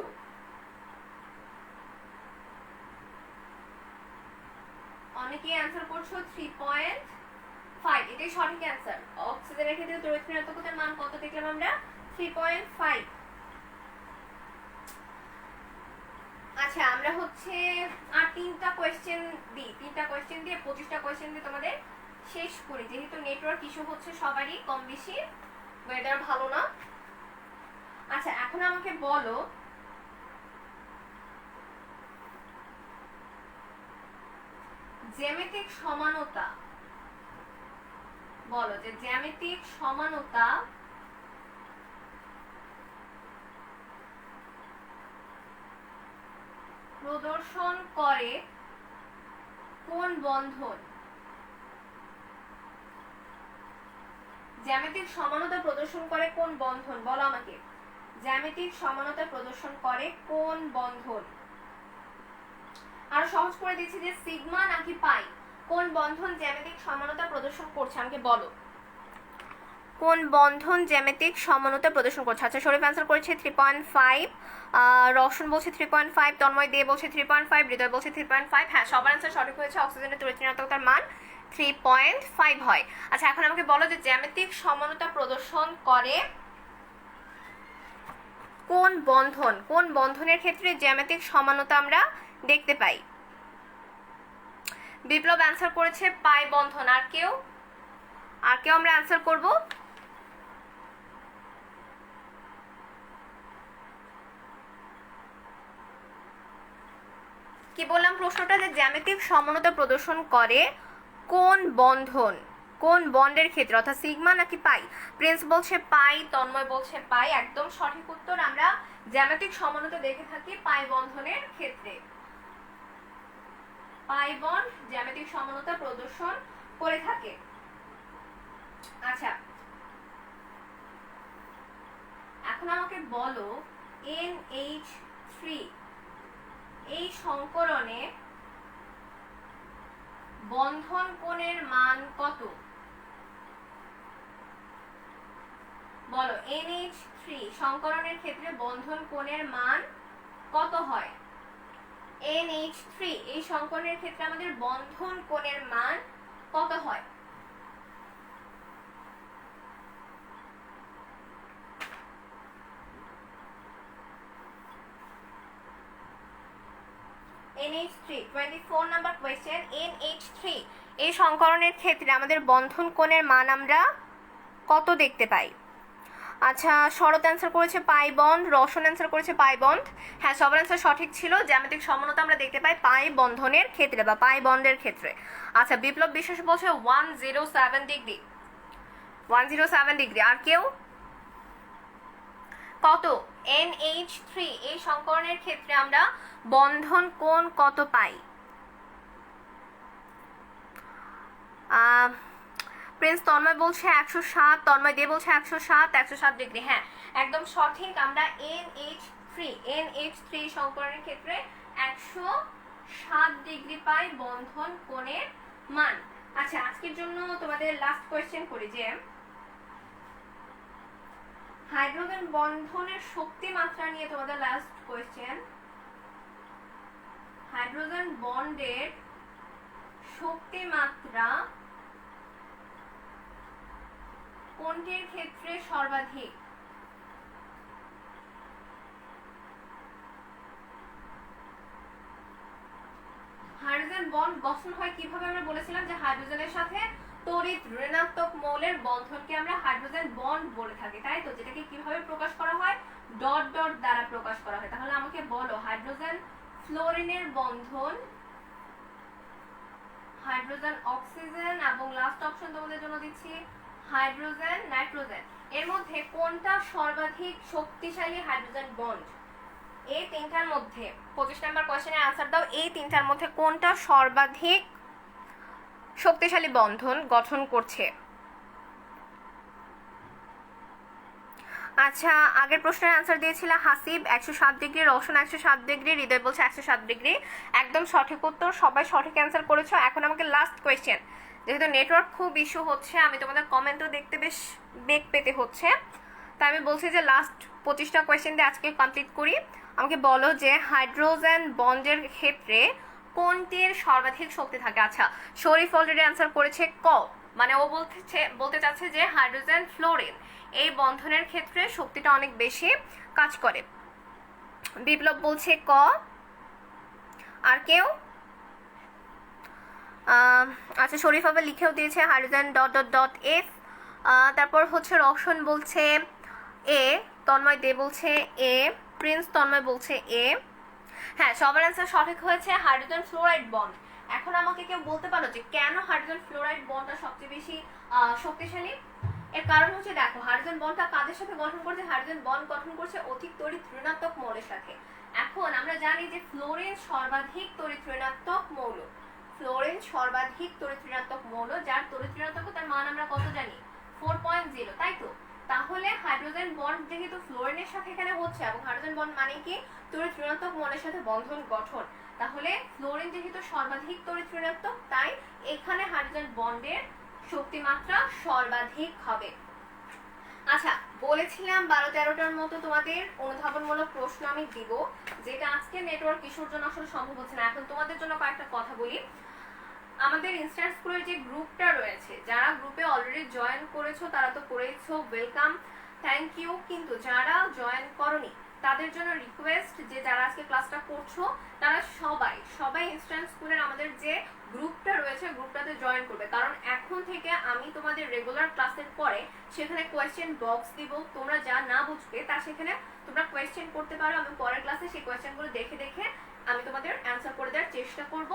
Speaker 1: অনেকেই অ্যান্সার করছো 3.5, এটাই সঠিক অ্যান্সার। অক্সিজেনের ক্ষেত্রে তড়িৎ ঋণাত্মকতার মান কত দেখলাম আমরা? 3.5। আচ্ছা, আমরা হচ্ছে আর তিনটা কোয়েশ্চেন দিয়ে 25টা কোয়েশ্চেন দিয়ে তোমাদের শেষ করি, যেহেতু নেটওয়ার্ক ইস্যু হচ্ছে সবারই কম বেশি, ওয়েদার ভালো না। আচ্ছা, এখন আমাকে বলো জ্যামিতিক সমানতা, বলো যে জ্যামিতিক সমানতা প্রদর্শন করে কোন বন্ধন? জ্যামিতিক সমানতা প্রদর্শন করে কোন বন্ধন, বলো আমাকে। জ্যামিতিক সমানতা প্রদর্শন করে কোন বন্ধন? আরো সহজ করে দিচ্ছি যে সিগমা নাকি পাই, কোন বন্ধন জ্যামিতিক সমানতা প্রদর্শন করছে আমাকে বলো। কোন বন্ধন জ্যামিতিক সমানতা প্রদর্শন করছে? আচ্ছা, শরীফ অ্যান্সার করেছে 3.5, রওশন বলছে 3.5, তন্ময় দে বলছে 3.5, হৃদয় বলছে 3.5। হ্যাঁ, সবার অ্যান্সার সঠিক হয়েছে। অক্সিজেনের তড়িৎ ঋণাত্মকতার মান 3.5 হয়। আচ্ছা, এখন আমাকে বলো যে জ্যামিতিক সমানতা প্রদর্শন করে কোন বন্ধন? কোন বন্ধনের ক্ষেত্রে জ্যামিতিক সমানতা আমরা দেখতে পাই? বিপ্লব অ্যান্সার করেছে পাই বন্ধন। আর কেউ আমরা অ্যান্সার করব? কি বললাম প্রশ্নটা, যে জ্যামিতিক সমানতা প্রদর্শন করে কোন বন্ধন, কোন বন্ডের ক্ষেত্রে, অর্থাৎ সিগমা নাকি পাই? প্রিন্স বলছে পাই, তন্ময় বলছে পাই। একদম সঠিক উত্তর। আমরা জ্যামিতিক সমানতা দেখে থাকি পাই বন্ধনের ক্ষেত্রে। পাই বন্ড জ্যামিতিক সমানতা প্রদর্শন করে থাকে। আচ্ছা, এখন আমাকে বলো NH3 এই সংকরণে বন্ধন কোণের মান কত? বলো, NH3 সংকরণের ক্ষেত্রে বন্ধন কোণের মান কত হয়? NH3 এই সংকরণের ক্ষেত্রে আমাদের বন্ধন কোণের মান কত হয়? NH3 24 number question. NH3 এই সংকরণের ক্ষেত্রে আমাদের বন্ধন কোণের মান আমরা কত দেখতে পাই? আচ্ছা, শরৎ অ্যান্সার করেছে পাই বন্ড, রওশন অ্যান্সার করেছে পাই বন্ড। হ্যাঁ, সবার অ্যান্সার সঠিক ছিল। জ্যামিতিক সমানতা আমরা দেখতে পাই পাই বন্ধনের ক্ষেত্রে বা পাই বন্ডের ক্ষেত্রে। আচ্ছা, বিপ্লব বিশ্বাস বলছে 107 ডিগ্রি। 107 ডিগ্রি। আর কেউ? কত? NH3 এই সংকরণের ক্ষেত্রে আমরা বন্ধন কোণ কত পাই? প্রিন্স তন্ময় বলছে 107, তন্ময় দে বলছে 107 ডিগ্রি। হ্যাঁ, একদম সঠিক। আমরা NH3 সংকরণের ক্ষেত্রে 107 ডিগ্রি পাই বন্ধন কোণের মান। আচ্ছা, আজকের জন্য তোমাদের লাস্ট কোয়েশ্চেন করি যে হাইড্রোজেন বন্ধনের শক্তি মাত্রা নিয়ে তোমাদের লাস্ট কোয়েশ্চেন। হাইড্রোজেন বন্ডের শক্তি মাত্রা কোনটির ক্ষেত্রে সর্বাধিক? হাইড্রোজেন বন্ড গঠন হয় কিভাবে? আমরা বলেছিলাম যে হাইড্রোজেনের সাথে তড়িৎ ঋণাত্মক মৌলের বন্ধনকে আমরা হাইড্রোজেন বন্ড বলে থাকি, তাই তো? যেটাকে কিভাবে প্রকাশ করা হয়? ডট ডট দ্বারা প্রকাশ করা হয়। তাহলে আমাকে বলো, হাইড্রোজেন ফ্লোরিনের বন্ধন, হাইড্রোজেন অক্সিজেন, এবং লাস্ট অপশন তোমাদের জন্য দিচ্ছি হাইড্রোজেন নাইট্রোজেন, এর মধ্যে কোনটা সর্বাধিক শক্তিশালী হাইড্রোজেন বন্ড? এই তিনটার মধ্যে 25 নাম্বার কোশ্চেনে আনসার দাও। এই তিনটার মধ্যে কোনটা সর্বাধিক শক্তিশালী বন্ধন গঠন করছে? আচ্ছা, আগের প্রশ্নের আনসার দিয়েছিল হাসিব 107 ডিগ্রি, রওশন 107 ডিগ্রি, হৃদয় বলছে 107 ডিগ্রি। একদম সঠিক উত্তর। সবাই সঠিক অ্যান্সার করেছো। এখন আমাকে লাস্ট কোয়েশ্চেন। যেহেতু নেটওয়ার্ক খুব ইস্যু হচ্ছে, আমি তোমাদের কমেন্টও দেখতে বেশ বেগ পেতে হচ্ছে, তাই আমি বলছি যে লাস্ট 25টা কোয়েশ্চেন দিয়ে আজকে কমপ্লিট করি। আমাকে বলো যে হাইড্রোজেন বন্ডের ক্ষেত্রে কোনটির সর্বাধিক শক্তি থাকে? আচ্ছা, শরীফ অলরেডি অ্যান্সার করেছে ক, মানে ও বলতে চাচ্ছে যে হাইড্রোজেন ফ্লোরিন এই বন্ধনের ক্ষেত্রে শক্তিটা অনেক বেশি কাজ করে। বিপ্লব বলছে ক। আর কেউ? আচ্ছা, শরীফ আবার লিখেও দিয়েছে hydrogen dot dot dot F. তারপর হচ্ছে রওশন বলছে এ, তন্ময় দে বলছে এ, প্রিন্স তন্ময় বলছে এ। হ্যাঁ, সবার অ্যান্সার সঠিক হয়েছে হাইড্রোজেন ফ্লোরাইড বন্ড। এখন আমাকে কেউ বলতে পারো যে কেন হাইড্রোজেন ফ্লোরাইড বন্ডটা সবচেয়ে বেশি শক্তিশালী? এর কারণ হচ্ছে দেখো, হাইড্রোজেন বন্ডটা কাদের সাথে গঠন করছে? হাইড্রোজেন বন্ড গঠন করছে অধিক তড়িৎ ঋণাত্মক মৌলের সাথে। এখন আমরা জানি যে ফ্লোরিন সর্বাধিক তড়িৎ ঋণাত্মক মৌল, ফ্লোরিন সর্বাধিক তড়িৎ ঋণাত্মক মৌল, যার তড়িৎ ঋণাত্মকতার মান আমরা কত জানি? 4.0, তাই তো? তাহলে হাইড্রোজেন বন্ড যেহেতু ফ্লোরিনের সাথে এখানে হচ্ছে, এবং হাইড্রোজেন বন্ড মানে কি? তড়িৎ ঋণাত্মক মৌলের সাথে বন্ধন গঠন। তাহলে ফ্লোরিন যেহেতু সর্বাধিক তড়িৎ ঋণাত্মক, তাই এখানে হাইড্রোজেন বন্ডের শক্তিমাত্রা সর্বাধিক হবে। আচ্ছা, বলেছিলাম 12-13টার মতো তোমাদের অনুধাবনমূলক প্রশ্ন আমি দিব, যেটা আজকে নেটওয়ার্ক ইস্যুর জন্য আসলে সম্ভব হচ্ছে না। এখন তোমাদের জন্য কয়েকটা কথা বলি। আমাদের ইনস্ট্যান্ট স্কুলের যে গ্রুপটা রয়েছে, যারা গ্রুপে অলরেডি জয়েন করেছো তারা তো করেছো, ওয়েলকাম, থ্যাংক ইউ। কিন্তু যারা জয়েন করনি তাদের জন্য রিকোয়েস্ট যে যারা আজকে ক্লাসটা করছো তারা সবাই ইনস্ট্যান্ট স্কুলের আমাদের যে গ্রুপটা রয়েছে গ্রুপটাতে জয়েন করবে। কারণ এখন থেকে আমি তোমাদের রেগুলার ক্লাসের পরে সেখানে কোয়েশ্চেন বক্স দিব, তোমরা যা না বুঝবে তা সেখানে তোমরা কোয়েশ্চেন করতে পারো। আমি পরের ক্লাসে সেই কোয়েশ্চেনগুলো দেখে আমি তোমাদের অ্যান্সার করে দেওয়ার চেষ্টা করব।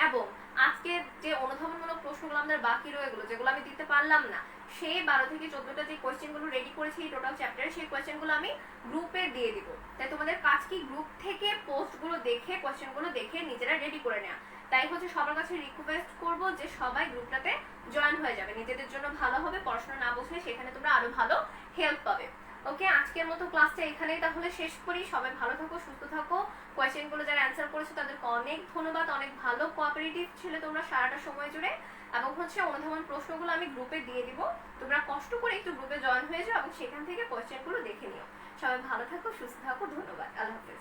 Speaker 1: এবং আজকে যে অনুধাবনমূলক প্রশ্নগুলো আমাদের বাকি রয়ে গেলো, যেগুলো আমি দিতে পারলাম না, সেই 12 থেকে 14টা যে কোয়েশ্চেনগুলো রেডি করেছি টোটাল চ্যাপ্টারে, সেই কোয়েশ্চেনগুলো আমি গ্রুপে দিয়ে দিব। তাই তোমাদের কাজ কি গ্রুপ থেকে পোস্টগুলো দেখে কোয়েশ্চেনগুলো দেখে নিজেরা রেডি করে নেওয়া। তাই হচ্ছে সবার কাছে রিকোয়েস্ট করব যে সবাই গ্রুপটাতে জয়েন হয়ে যাবে, নিজেদের জন্য ভালো হবে। পড়াশোনা না বুঝলে সেখানে তোমরা আরো ভালো হেল্প পাবে। ওকে, আজকের মতো ক্লাসটা এখানেই তাহলে শেষ করি। সবাই ভালো থাকো, সুস্থ থাকো। কোয়েশ্চেনগুলো যারা অ্যান্সার করেছো তাদেরকে অনেক ধন্যবাদ, অনেক ভালো কোঅপারেটিভ ছিল তোমরা সারাটা সময় জুড়ে। এবং হচ্ছে অনুধাবন প্রশ্নগুলো আমি গ্রুপে দিয়ে দিব, তোমরা কষ্ট করে একটু গ্রুপে জয়েন হয়ে যাও এবং সেখান থেকে কোয়েশ্চেনগুলো দেখে নিও। সবাই ভালো থাকো, সুস্থ থাকো, ধন্যবাদ, আল্লাহ হাফেজ।